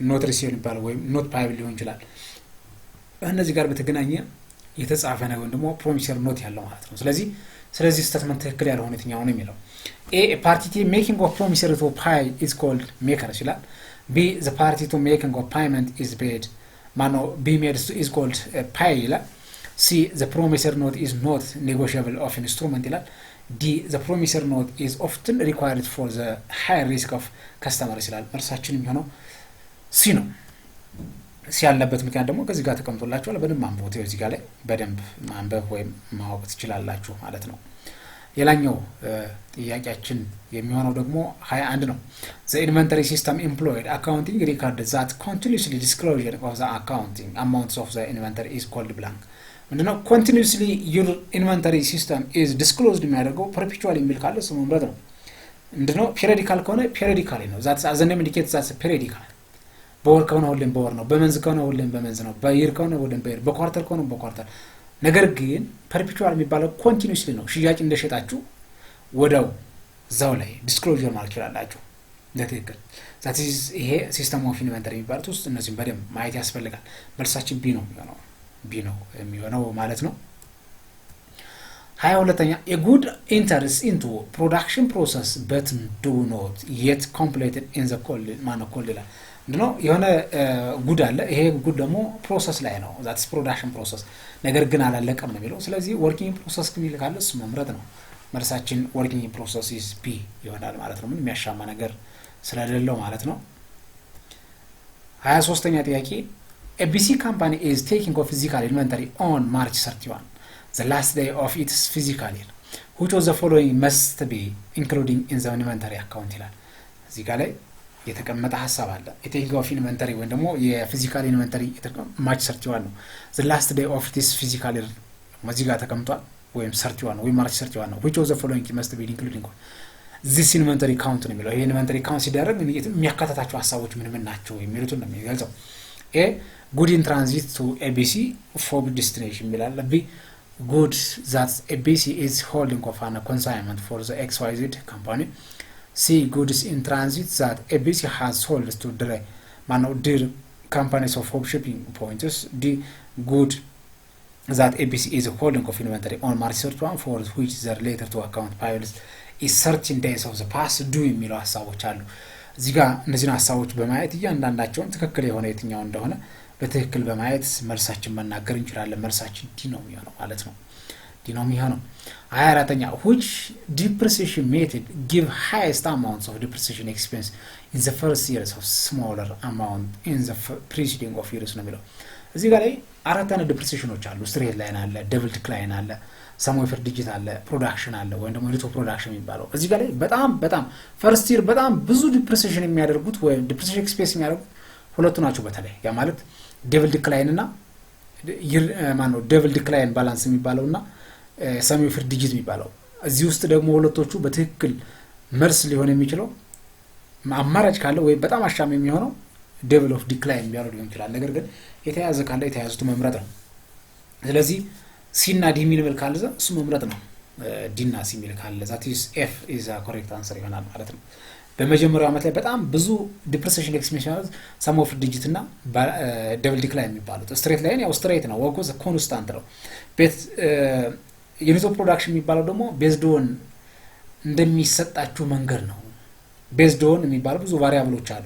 S1: ኖት ሪሲቨብል ባለው ወይም ኖት ፓየብል ሊሆን ይችላል እነዚህ ጋር በተገናኘ የተጻፈ ነው ወይም ደግሞ promissory note ያለው ማለት ነው ስለዚህ ስቴትመንት ትክክል ያልሆነ የትኛው ነው የሚለው a party to making of promissory to pay is called maker ይችላል b the party to making of payment is paid mano b made is called pay ይላል c the promissory note is not negotiable of an instrument ይላል d the promissory note is often required for the high risk of customers ይላል መልሳችን የሚሆነው c ነው c ያለበት ምክንያት ደግሞ ከዚህ ጋር ተቀምጦላችኋል በደንብ ማንበብ እዚህ ጋር ላይ በደንብ ማንበብ ወይም ማወቅ ትችላላችሁ ማለት ነው የላኛው ጥያቄያችን የሚሆነው ደግሞ 21 ነው the inventory system employed accounting record that continuously disclosure of the accounting amounts of the inventory is called blank ምንድነው continuously your inventory system is disclosed የሚያደርገው perpetually የሚል ካለ ስሙ ምንድን ነው ምንድነው periodical ከሆነ periodically ነው that as the name indicates that's periodical በወር ከሆነ ሁሌም በወር ነው በመንዝ ከሆነ ሁሌም በመንዝ ነው በየር ከሆነ ሁሌም በየር በኳርተር ከሆነ በኳርተር ነገር ግን ፐርፔቹዋል የሚባለው ኮንቲኒዩስሊ ነው። ሽያጭ እንደሸጣችሁ ወደው እዛው ላይ ዲስክሎዥር ማለት ይችላላችሁ ለትክክል ዛት ኢዝ ይሄ ሲስተም ኦፍ ኢንቨንተሪ የሚባሉት ውስጥ እነዚህም በደንብ ማየት ያስፈልጋል። መልሳችን ቢ ነው የሚሆነው ማለት ነው። 22ኛ a good enters into production process but do not yet completed in the code ይላል። እንደው የሆነ ጉድ አለ። ይሄ ጉድ ደግሞ ፕሮሰስ ላይ ነው ዛትስ ፕሮዳክሽን ፕሮሰስ ነገር ግን አላለቀም ነው የሚለው። ስለዚህ ወርኪንግ ፕሮሰስ ግን ይልካል እሱ መምረጥ ነው። መልሳችን ወርኪንግ ፕሮሰስ ኢዝ ቢ ይሆናል ማለት ነው። ምን የሚያሻማ ነገር ስለሌለው ማለት ነው። 23ኛ ጥያቄ ABC company is taking of physical inventory on March 31 the last day of its physical year which of the following must be including in the inventory account ይላል። እዚህ ጋር ላይ የተቀመጠ ሐሳብ አለ። taking of inventory ወይ ደግሞ የፊዚካል ኢንቨንተሪ ማርች 31 ነው። the last day of its physical year እዚህ ጋር ተቀምጧል ወይም 31 ነው ወይ ማርች 31 ነው። which of the following must be including this inventory count ነው የሚለው። ይሄ ኢንቨንተሪ ካውንት ሲደረግ የሚያካትታቸው ሐሳቦች ምን ናቸው የሚሉትን ነው የሚገልጸው። a good in transit to ABC for destination ይላል። b good that ABC is holding of an consignment for the XYZ company. c goods in transit that ABC has sold to dear companies of shipping points. d good that ABC is holding of inventory on March 31 for which the relator to account payables is 13 days of the past due የሚሉ ሐሳቦች አሉ። እዚህ ጋር እነዚህን ሐሳቦች በማየት እያንዳንዳቸውን ትክክል የሆነ የትኛው እንደሆነ በትክክል በማየት መልሳችን መናገር እንችላለን። መልሳችን ዲ ነው የሚሆነው ማለት ነው። ዲ ነው የሚሆነው። 24ኛ which depreciation method give highest amounts of depreciation expense in the first years of smaller amount in the preceding of years ነው የሚለው። እዚህ ጋር ላይ አራት አይነት ዲፕሪሲዬሽኖች አሉ። ስትሬት ላይን አለ፣ ደብል ዲክላይን አለ፣ ሰሞይፈር ዲጂት አለ፣ ፕሮዳክሽን አለ ወይም ደግሞ ሊቶ ፕሮዳክሽን የሚባለው። እዚህ ጋር ላይ በጣም ፈርስት ይር በጣም ብዙ ዲፕሪሲዬሽን የሚያደርጉት ወይም ዲፕሪሲዬሽን ኤክስፔንስ የሚያደርጉት ሁለቱ ናቸው። በተለይ ያ ማለት ደብል ዲክላይን እና ደብል ዲክላይን ባላንስ የሚባለውና ሰሞይፈር ዲጂት የሚባለው። እዚህ ውስጥ ደግሞ ሁለቶቹ በትክክል መልስ ሊሆን የሚችለው አማራጭ ካለ ወይ በጣም አሻሚ የሚሆነው ደብል ኦፍ ዲክላይን የሚባለው ሊሆን ይችላል። ነገር ግን የተያዘ ካለ የተያዙት መምረጥ ነው። ስለዚህ ሲ እና ዲ የሚል መልክ ካለ እሱ መምረጥ ነው። ዲ እና ሲ የሚል ካለ that is F is a correct answer ይሆናል ማለት ነው። በመጀመሪያው ዓመት ላይ በጣም ብዙ ዲፕሪሲዬሽን ኤክስፔንስ ሰም ኦፍ ዲጂት እና ደብል ዲክላይን የሚባሉት ስትሬት ላይን ያው ስትሬት ነው ወጎ ኮንስታንት ነው። ዩኒት ኦፍ ፕሮዳክሽን የሚባለው ደግሞ ቤዝድ ኦን እንደሚሰጣችሁ መንገድ ነው። ቤዝድ ኦን የሚባለው ብዙ ቫሪያብሎች አሉ።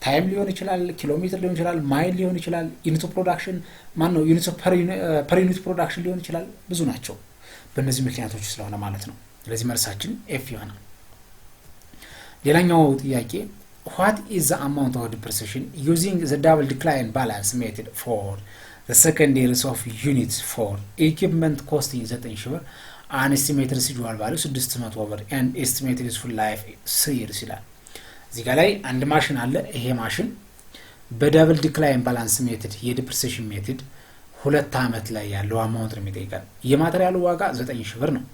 S1: ታይም ሊሆን ይችላል፣ ኪሎሜትር ሊሆን ይችላል፣ ማይል ሊሆን ይችላል፣ ዩኒት ኦፍ ፕሮዳክሽን ዩኒት ኦፍ ፐር ዩኒት ፕሮዳክሽን ሊሆን ይችላል። ብዙ ናቸው በእነዚህ ምክንያቶች ስለሆነ ማለት ነው። ስለዚህ መልሳችን ኤፍ ይሆናል። ሌላኛው ጥያቄ what is the amount of depreciation using the double decline balance method for the second years of units for equipment costing 9,000 ብር an estimated residual value 600 ብር and estimated useful life 3 years ይላል። እዚህ ጋር ላይ አንድ ማሽን አለ። ይሄ ማሽን በዳብል ዲክላይን ባላንስ ሜተድ የዲፕሪሲዬሽን ሜተድ 2 አመት ላይ ያለው አማውንት ነው የሚጠይቀን። የማቴሪያሉ ዋጋ 9,000 ብር ነው።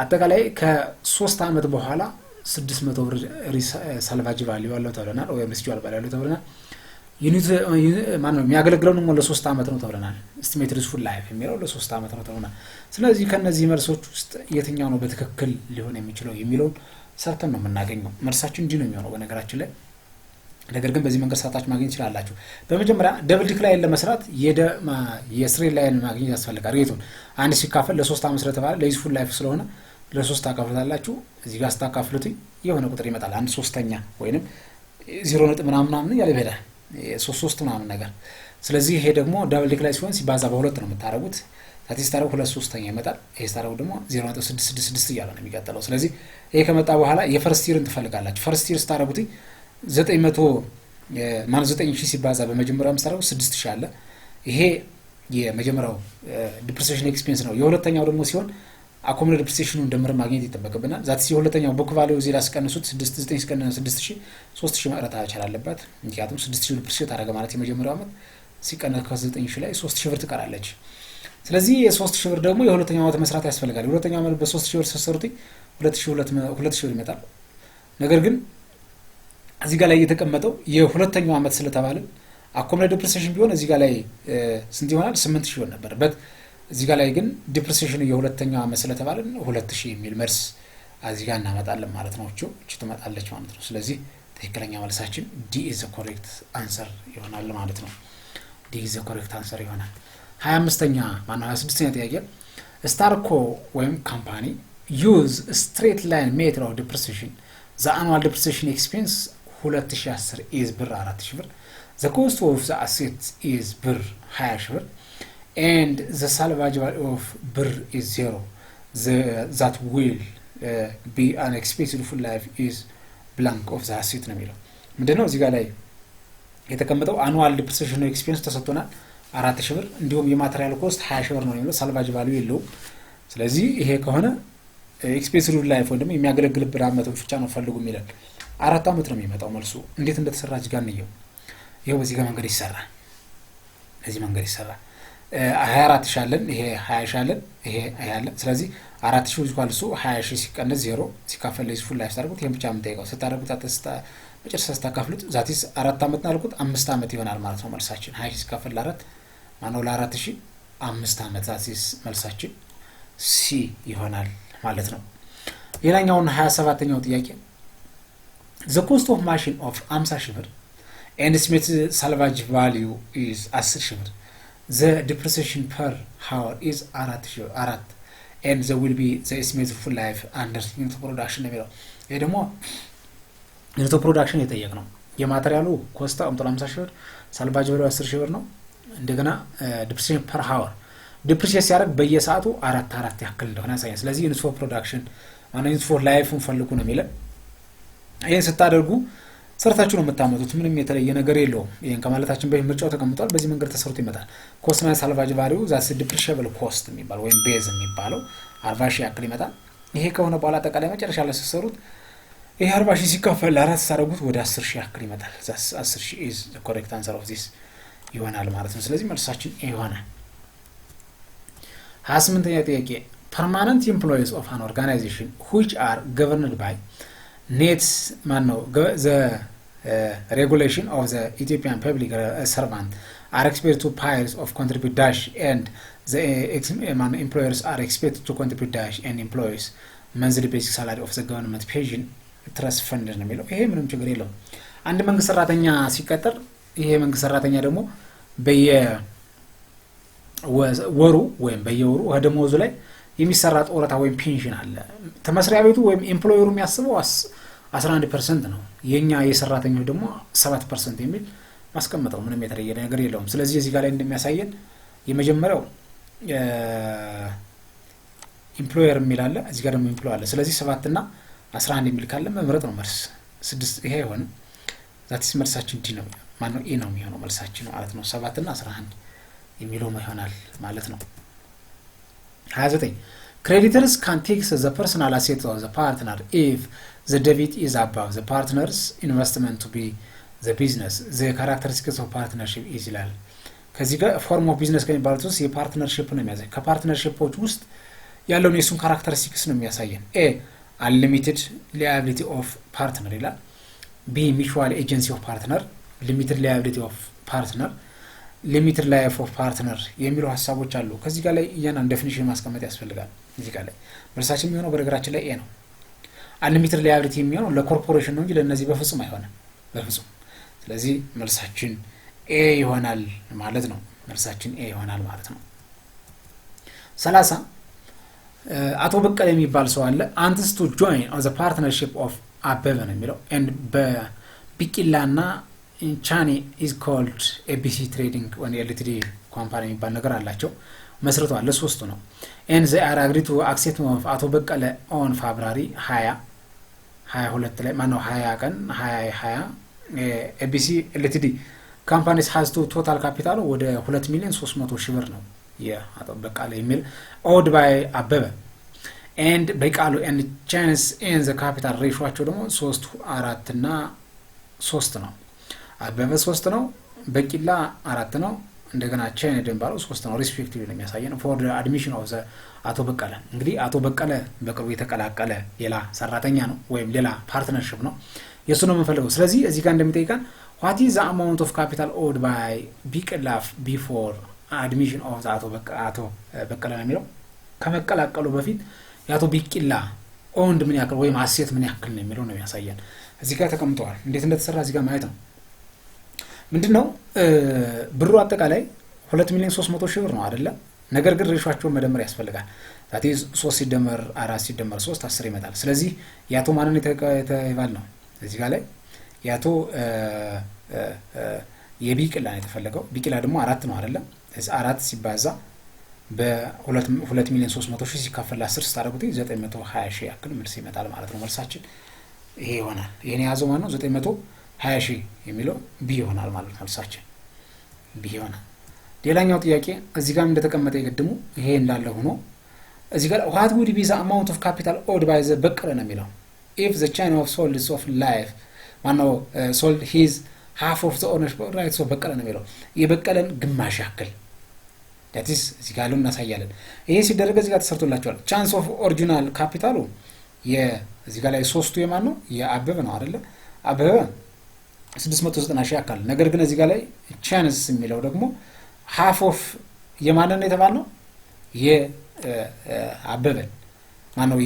S1: አጠቃላይ ከ3 አመት በኋላ 600 ብር ሳልቫጅ ቫልዩ አለው ተብለናል ወይ ሪሲጁዋል ቫልዩ አለው ተብለናል። ዩኒት የሚያገለግለው ነው ለ3 አመት ነው ተብለናል። ኤስቲሜትድ ዩዝፉል ላይፍ የሚለው ለ3 አመት ነው ተብለናል። ስለዚህ ከነዚህ መልሶች ውስጥ የትኛው ነው በትክክል ሊሆን የሚችለው የሚለው ሰርተን ነው የምናገኘው። መልሳችን እንጂ ነው የሚሆነው በነገራችን ላይ። ነገር ግን በዚህ መንገድ ሳታች ማግኘት ይችላልላችሁ። በመጀመሪያ ደብል ዲክላይን ለመስራት የስትሬት ላይን ማግኘት ያስፈልጋል። ሬቱን አንድ ሲካፈል ለ3 አመት ስለተባለ ለዩዝፉል ላይፍ ስለሆነ ለ3 ታካፍሉታላችሁ። እዚህ ጋር ስታካፍሉት የሆነ ቁጥር ይመጣል። 1/3 ወይንም 0 ምናምን ያለ ይሄዳል 3 ምናምን ነገር። ስለዚህ ይሄ ደግሞ ዳብል ዲክላይን ሲሆን ሲባዛ በ2 ነው የምታረጉት። ታቲስታረው 2/3 ይመጣል። ይሄ ታረው ደግሞ 0.666 እያለ ነው የሚቀጥለው። ስለዚህ ይሄ ከመጣ በኋላ የፈርስት ይርን ትፈልጋላችሁ። ፈርስት ይር ስታረጉት 900 ሲባዛ በመጀመሪያው ምሳሌው 6000 አለ። ይሄ የመጀመሪያው ዲፕሪሲዬሽን ኤክስፔንስ ነው። የሁለተኛው ደግሞ ሲሆን አኮሞዴት ዲፕሪሲዬሽኑን እንደምር ማግኘት ይተበከብናል። ዛት የሁለተኛው ቡክ ቫልዩ እዚህ ላይ አስቀንሱት 69 ሲቀነስ 6000 3000 መቅረት አቻላለበት። ምክንያቱም 6000 ዲፕሪሲዬት አደረገ ማለት የመጀመሪያው አመት ሲቀነስ ከ9000 ላይ 3000 ብር ትቀራለች። ስለዚህ የ3000 ብር ደግሞ የሁለተኛው አመት መስራት ያስፈልጋል። የሁለተኛው አመት በ3000 ብር ተሰሩት 2000 ብር ይመጣል። ነገር ግን እዚህ ጋር ላይ የተቀመጠው የሁለተኛው አመት ስለተባለ አኮሞዴት ዲፕሪሲዬሽን ቢሆን እዚህ ጋር ላይ ስንት ይሆናል? 8000 ብር ነበርበት። እዚህ ጋር ላይ ግን ዲፕሪሲዬሽኑ የሁለተኛው ዓመት ስለተባለን 2000 የሚል መልስ እዚህ ጋር እናመጣለን ማለት ነው። እቺ ትመጣለች ማለት ነው። ስለዚህ ትክክለኛ መልሳችን ዲ ኢዝ ዘ ኮሬክት አንሰር ይሆናል ማለት ነው። ዲ ኢዝ ዘ ኮሬክት አንሰር ይሆናል። 25ኛ ማነው 26ኛ ጥያቄ ስታርኮ ወይም ካምፓኒ ዩዝ ስትሬት ላይን ሜትድ ኦፍ ዲፕሪሲዬሽን ዘ አኑዋል ዲፕሪሲዬሽን ኤክስፔንስ 2010 ኢዝ ብር 4000 ብር ዘ ኮስት ኦፍ ዘ አሴት ኢዝ ብር 20000 ብር and the salvage value of ብር is 0 that will be an expected full life is blank of the asset ነው የሚለው ምንድነው እዚህ ጋር ላይ የተቀመጠው አኑዋል ዲፕሪሲዬሽን ኤክስፔንስ ተሰጥቶናል 4000 ብር እንዲሁም የማቴሪያል ኮስት 20000 ብር ነው የሚለው ሳልቫጅ ቫልዩ የለውም። ስለዚህ ይሄ ከሆነ ኤክስፔክትድ ፉል ላይፍ ወይም የሚያገለግልበት አመት ብቻ ነው ፈልጉ የሚላል 4 አመት ነው የሚመጣው መልሱ። እንዴት እንደተሰራ እዚህ ጋር ነው ይሄው በዚህ ጋር መንገድ ይሰራል። እዚህ መንገድ ይሰራል 24 ሻለን ይሄ 20 ሻለን ይሄ ያለ ስለዚህ 4000 ይዟል እሱ 20000 ሲቀነስ 0 ሲካፈል ለዚህ ፉል ላይፍ ታርጉት ይሄን ብቻ የምንጠይቀው ስታደርጉት መጨረሻ ስታካፍሉት ዛቲስ 4 አመት ናልኩት 5 አመት ይሆናል ማለት ነው መልሳችን 20 ሲካፈል ለ4 ማነው ለ4000 5 አመት ዛቲስ መልሳችን ሲ ይሆናል ማለት ነው። ሌላኛው 27ኛው ጥያቄ the cost of machine of 50000 ብር and its salvage value is 10000 ብር the depreciation per hour is 4 and there will be the estimated full life under unit production ነው የሚለው ይሄ ደግሞ unit production የጠየቅ ነው። የማቴሪያሉ ኮስት 50000 ብር salvage value 10000 ብር ነው። እንደገና depreciation per hour depreciate ሲያደርግ በየሰዓቱ 4 ያክል እንደሆነ ያሳያል። ስለዚህ unit for production ማነው unit for life ፈልጉ ነው የሚለው ይሄን ስታደርጉ ሰርታችሁ ነው የምታመጡት ምንም የተለየ ነገር የለውም። ይሄን ከማለታችን በፊት ምርጫው ተቀምጧል። በዚህ መንገድ ተሰርቶ ይመጣል። ኮስት ማይነስ ሳልቫጅ ቫልዩ ዛስ ዲፕሪሺየብል ኮስት የሚባለው ወይም ቤዝ የሚባለው 40000 ያክል ይመጣል። ይሄ ከሆነ በኋላ አጠቃላይ መጨረሻ ላይ ሲሰሩት ይሄ 40000 ሲካፈል ለ4 ሳደርጉት ወደ 10000 ያክል ይመጣል። ዛስ 10000 is the correct answer of this ይሆናል ማለት ነው። ስለዚህ መልሳችን ኤ ይሆናል። 28ኛ ጥያቄ permanent employees of an organization which are governed by net the regulation of the Ethiopian public servant are expected to pay of contribute dash and the employers are expected to contribute dash and employees monthly basic salary of the government pension trust fund ነው የሚለው ይሄ ምንም ችግር የለውም። አንድ መንግስት ሰራተኛ ሲቀጠር ይሄ መንግስት ሰራተኛ ደግሞ በየወሩ ወይም በየወሩ ደሞዙ ላይ የሚሰራ ጦረታ ወይም ፔንሽን አለ። ተመስሪያ ቤቱ ወይም ኤምፕሎየሩ የሚያስበው 11% ነው። የኛ የሰራተኛው ደግሞ 7% የሚል ማስቀመጠው ምንም የተለየ ነገር የለውም። ስለዚህ እዚህ ጋር ላይ እንደሚያሳየን የመጀመሪያው ኤምፕሎየር የሚል አለ እዚህ ጋር ደግሞ ኤምፕሎይ አለ። ስለዚህ 7 እና 11 የሚል ካለ መምረጥ ነው መልስ 6 ይሄ ይሆን ዛትስ መልሳችን ዲ ነው ማነው ኤ ነው የሚሆነው መልሳችን ማለት ነው 7 እና 11 የሚለው ይሆናል ማለት ነው። 29 creditors can take the personal assets of the partner if the debit is above the partner's investment to be the business the characteristics of partnership is ይላል። ከዚህ ጋር form of business ከሚባሉት ውስጥ የፓርትነርሺፕ ነው የሚያሳይ ከፓርትነርሺፖች ውስጥ ያለውን የሱን characteristics ነው የሚያሳየን a unlimited liability of partner ይላል b mutual agency of partner limited liability of partner limited life of partner የሚሉ ሐሳቦች አሉ። ከዚህ ጋር ላይ እያንዳንዱ ዴፊኒሽን ማስቀመጥ ያስፈልጋል። እዚህ ጋር ላይ መልሳችን የሚሆነው በነገራችን ላይ ኤ ነው። unlimited liability የሚሆነው ለኮርፖሬሽን ነው እንጂ ለነዚህ በፍጹም አይሆንም በፍጹም። ስለዚህ መልሳችን ኤ ይሆናል ማለት ነው። መልሳችን ኤ ይሆናል ማለት ነው። 30 አቶ በቀለ የሚባል ሰው አለ አንትስ to join on the partnership of አበበ ነው የሚለው and በቢቂላና ቻኒ is called ABC trading when LTD ካምፓኒ የሚባል ነገር አላቸው መስርቷል ለሶስቱ ነው and they are agreed to accept of አቶ በቀለ on February 22 ላይ ማነው 20 ቀን 20 ABC LTD companies has to total capital ወደ 2,300,000 ብር ነው የአቶ በቀለ የሚል owed by አበበ and በቃሉ and chance in the capital ratio ደግሞ 3 4 እና 3 ነው አበበ 3 ነው በቂላ 4 ነው እንደገና ቼን ደምባለው 3 ነው ሪስፔክቲቭ ነው የሚያሳየን for the admission of the አቶ በቀለ እንግዲህ አቶ በቀለ በቅርቡ የተቀላቀለ ሌላ ሰራተኛ ነው ወይም ሌላ ፓርትነርሺፕ ነው የሱ ነው የምንፈልገው። ስለዚህ እዚህ ጋር እንደሚጠይቀን what is the amount of capital owed by ቢቅላፍ before አድሚሽን ኦፍ አቶ በቀለ ነው የሚለው ከመቀላቀሉ በፊት የአቶ ቢቂላ ኦንድ ምን ያክል ወይም አሴት ምን ያክል ነው የሚለው ነው የሚያሳየን። እዚህ ጋር ተቀምጠዋል። እንዴት እንደተሰራ እዚህ ጋር ማየት ነው። ምንድነው ብሩ አጠቃላይ 2,300,000 ብር ነው አይደለ? ነገር ግን ሬሾአቸውን መደመር ያስፈልጋል። that is 3 ሲደመር 4 ሲደመር 3 10 ይመጣል። ስለዚህ የአቶ ማንን የተባል ነው እዚህ ጋር ላይ የአቶ የቢቂላ ነው የተፈለገው። ቢቂላ ደግሞ 4 ነው አይደለ? ስለዚህ 4 ሲባዛ በ2,300,000 ሲካፈል 10 ስታደርጉት 920,000 ያክል መልስ ይመጣል ማለት ነው። መልሳችን ይሄ ይሆናል። ይሄን ያዘው ማለት ነው 920,000 የሚለው ቢ ይሆናል ማለት ነው። መልሳችን ቢ ይሆናል። ሌላኛው ጥያቄ እዚህ ጋር እንደተቀመጠ የቀድሙ ይሄ እንዳለ ሆኖ እዚህ ጋር what would be the amount of capital owed by the በቀለ ነው የሚለው if the chain of sold of life ማነው sold his half of the ownership rights of በቀለ ነው የሚለው የበቀለን ግማሽ ያክል that is እዚህ ጋር ነው እናሳያለን። ይሄ ሲደረግ እዚህ ጋር ተሰርቶላችኋል። chance of original capital እዚህ ጋር ላይ ሶስቱ የማን ነው የአበበ ነው አይደለ? አበበ 690,000 ያክል። ነገር ግን እዚህ ጋር ላይ chance የሚለው ደግሞ half of የማንን የተባለው የአበበን ማነው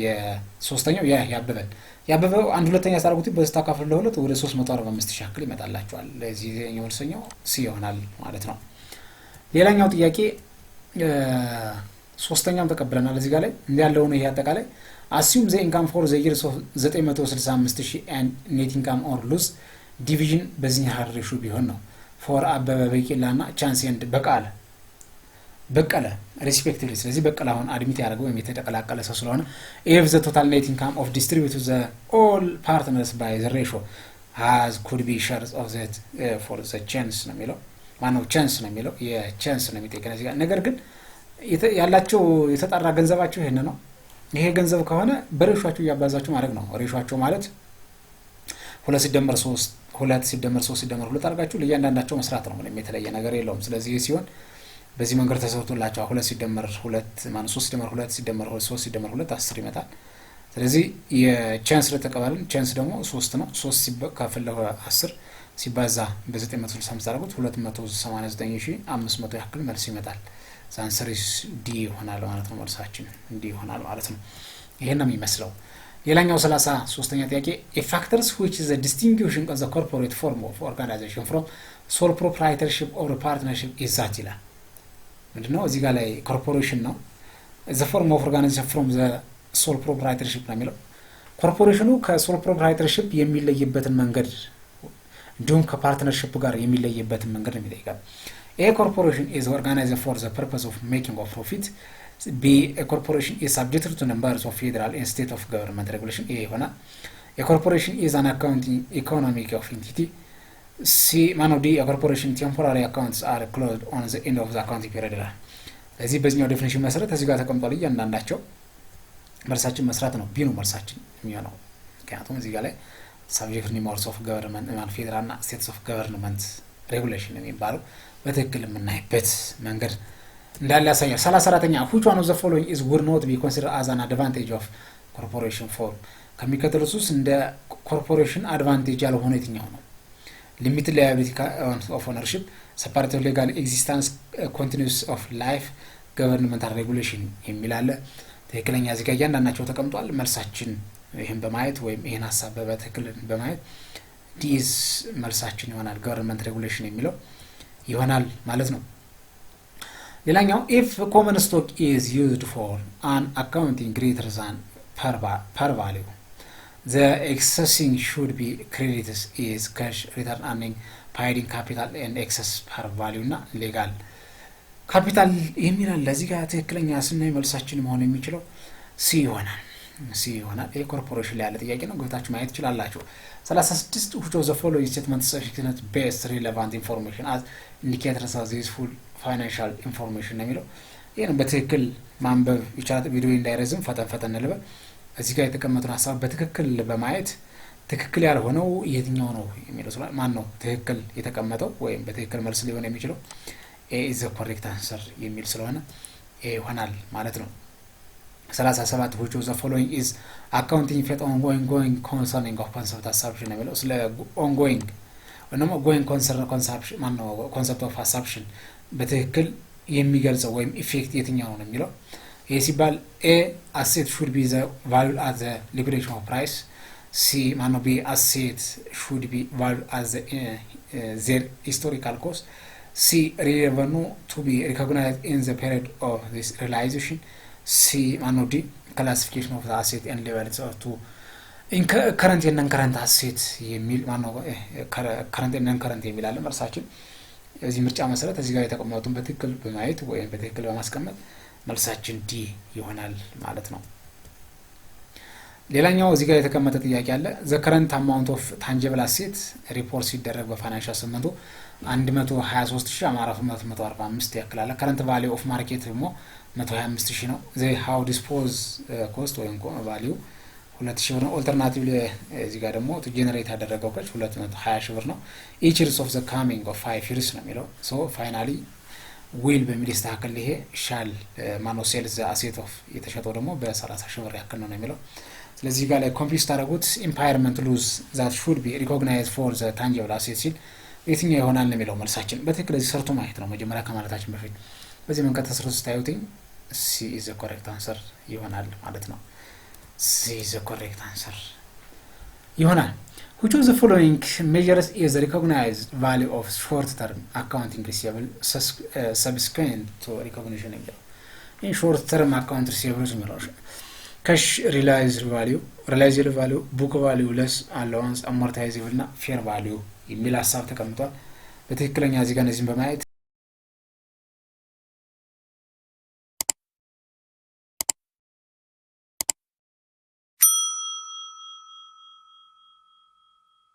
S1: የሶስተኛው ያበበን ያበበው 1/2 ያሳርጉት በስታ ካፈል ለሁለት ወደ 345,000 ያክል ይመጣላችኋል። ለዚህ የወልሰኛው ሲ ይሆናል ማለት ነው። ሌላኛው ጥያቄ ሶስተኛው ተቀበለናል። እዚህ ጋር ላይ እንዲያለው ነው ይሄ አጠቃላይ assume the income for the year of 965,000 and net income or loss division በዚህ ሀረሹ ቢሆን ነው for አበበ በቂላና ቻንስ ኤንድ በቀለ respectively። ስለዚህ በቀለ አሁን አድሚት ያደርገው ወይም የተጠቀላቀለ ሰው ስለሆነ if the total net income of distribute to the all partners by the ratio has could be shares of that for the chance ነው የሚለው ማነው ቻንስ ነው የሚለው የቻንስ ነው የሚጠይቀን እዚህ ጋር። ነገር ግን ያላቸው የተጣራ ገንዘባቸው ይሄን ነው። ይሄ ገንዘብ ከሆነ በሬሾአቸው ያባዛቸው ማለት ነው። ሬሾአቸው ማለት 2 ሲደመር 3 2 ሲደመር 3 ሲደመር 2 አድርጋችሁ ለእያንዳንዳቸው መስራት ነው። ምንም የተለየ ነገር የለውም። ስለዚህ ሲሆን በዚህ መንገድ ተሰርቶላቸው 2 ሲደመር 2 ማለት 3 ሲደመር 2 ሲደመር 3 ሲደመር 2 10 ይመጣል። ስለዚህ የቻንስ ለተቀበልን ቻንስ ደግሞ 3 ነው። 3 ሲካፈል ለ10 ሲባዛ በ965 አድርጉት 289,500 ያክል መልስ ይመጣል። ሳንሰሪስ ዲ ይሆናል ማለት ነው። መልሳችን ዲ ይሆናል ማለት ነው። ይሄን ነው የሚመስለው። ሌላኛው 33ኛ ጥያቄ a factors which is the distinguishing of the corporate form of organization from sole proprietorship or partnership is that ይላል። ምንድነው እዚህ ጋር ላይ ኮርፖሬሽን ነው the form of organization from the sole proprietorship ነው የሚለው ኮርፖሬሽኑ ከሶል ፕሮፕራይተርሺፕ የሚለይበትን መንገድ እንዲሁም ከፓርትነርሺፕ ጋር የሚለይበትን መንገድ ነው የሚጠይቀው። A corporation is organized for the purpose of making of profit. B. A corporation is subject to numbers of federal and state of government regulation. A. A corporation is an accounting economic of entity. C. D. A corporation temporary accounts are closed on the end of the accounting period. ለዚህ በዚህኛው ዴፊኒሽን መሰረት እዚህ ጋር ተቀምጧል። እያንዳንዳቸው መልሳችን መስራት ነው። ቢ ነው መልሳችን የሚሆነው። ምክንያቱም እዚህ ጋር ላይ subject to numbers of government and federal and states of government regulation የሚባለው በትክክል የምናይበት መንገድ እንዳለ ያሳያል። 34ኛ which one of the following is would not be considered as an advantage of corporation form ከሚከተሉት ውስጥ እንደ ኮርፖሬሽን አድቫንቴጅ ያልሆነ የትኛው ነው? limited liability of ownership, separative legal existence, continuous of life, governmental regulation የሚል አለ። ትክክለኛ እዚህ ጋር እያንዳንዳቸው ተቀምጧል። መልሳችን ይሄን በማየት ወይም ይሄን ሐሳብ በትክክል በማየት ዲስ መልሳችን ይሆናል። government regulation የሚለው ይሆናል ማለት ነው። ሌላኛው if common stock is used for an accounting greater than per value the excessing should be credited is cash return earning paid in capital and excess per value እና legal capital የሚላል። ለዚህ ጋር ትክክለኛ ስናይ መልሳችን መሆን የሚችለው ሲ ይሆናል። ይሄ ኮርፖሬሽን ላይ ያለ ጥያቄ ነው። ገብታችሁ ማየት ይችላልላችሁ። 36 which of the following statements is best relevant information as indicators of useful financial information ነው የሚለው። ይሄን በትክክል ማንበብ ይቻላል። ቪዲዮ እንዳይረዝም ፈጠን ልበል። እዚህ ጋር የተቀመጠውን ሐሳብ በትክክል በማየት ትክክል ያልሆነው የትኛው ነው የሚለው ስለሆነ ማን ነው ትክክል የተቀመጠው ወይም በትክክል መልስ ሊሆን የሚችለው A is the correct answer የሚል ስለሆነ A ይሆናል ማለት ነው። 37 which of the following is accounting for ongoing concerning of concept assumption ነው የሚለው። ስለ ongoing ወይም going concern conception ማን ነው concept of assumption በትክክል የሚገልጸው ወይም ኢፌክት የትኛው ነው የሚለው ይሄ ሲባል ኤ አሴት should be the value at the liquidation of price ሲ ማነው ቢ አሴት should be valued at the their historical cost ሲ revenue to be recognized in the period of this realization ሲ ማነው ዲ classification of the asset and levels to in current and non-current asset የሚል ማነው current and non-current የሚል አለ መልሳችን እዚህ ምርጫ መሰረት እዚህ ጋር የተቀመጡትን በትክክል በማየት ወይም በትክክል በማስቀመጥ መልሳችን ዲ ይሆናል ማለት ነው። ሌላኛው እዚህ ጋር የተቀመጠ ጥያቄ አለ the current amount of tangible asset report ሲደረግ በፋይናንሻል ስቴትመንቱ 123445 ያክላል current value of market ደግሞ 125000 ነው they how dispose cost ወይም value 2000 ብር ነው ኦልተርናቲቭ እዚህ ጋር ደግሞ to generate ያደረገው ከች 220 ብር ነው each years of the coming of 5 years ነው የሚለው so finally will በሚል ይስተካከል ይሄ ሻል ማኖ ሴልስ አሴት ኦፍ የተሸጠው ደግሞ በ30 ሺህ ብር ያክል ነው የሚለው ስለዚህ ጋር ላይ ኮምፒውተር ታደርጉት ኢምፓየርመንት ሉዝ that should be recognized for the tangible asset ሲል የትኛው ይሆናል የሚለው መልሳችን በትክክል እዚህ ሰርቶ ማየት ነው መጀመሪያ ከማለታችን በፊት በዚህ መንገድ ተሰርቶ ስታዩት C is the correct answer ይሆናል ማለት ነው C is the correct answer ይሆናል which of the following measures is the recognized value of short-term accounting receivable subsequent to recognition in short-term account receivables cash realized value book value less allowance amortizable እና fair value የሚል ሐሳብ ተቀምጧል በትክክለኛ እዚህ ጋር እነዚህን በማየት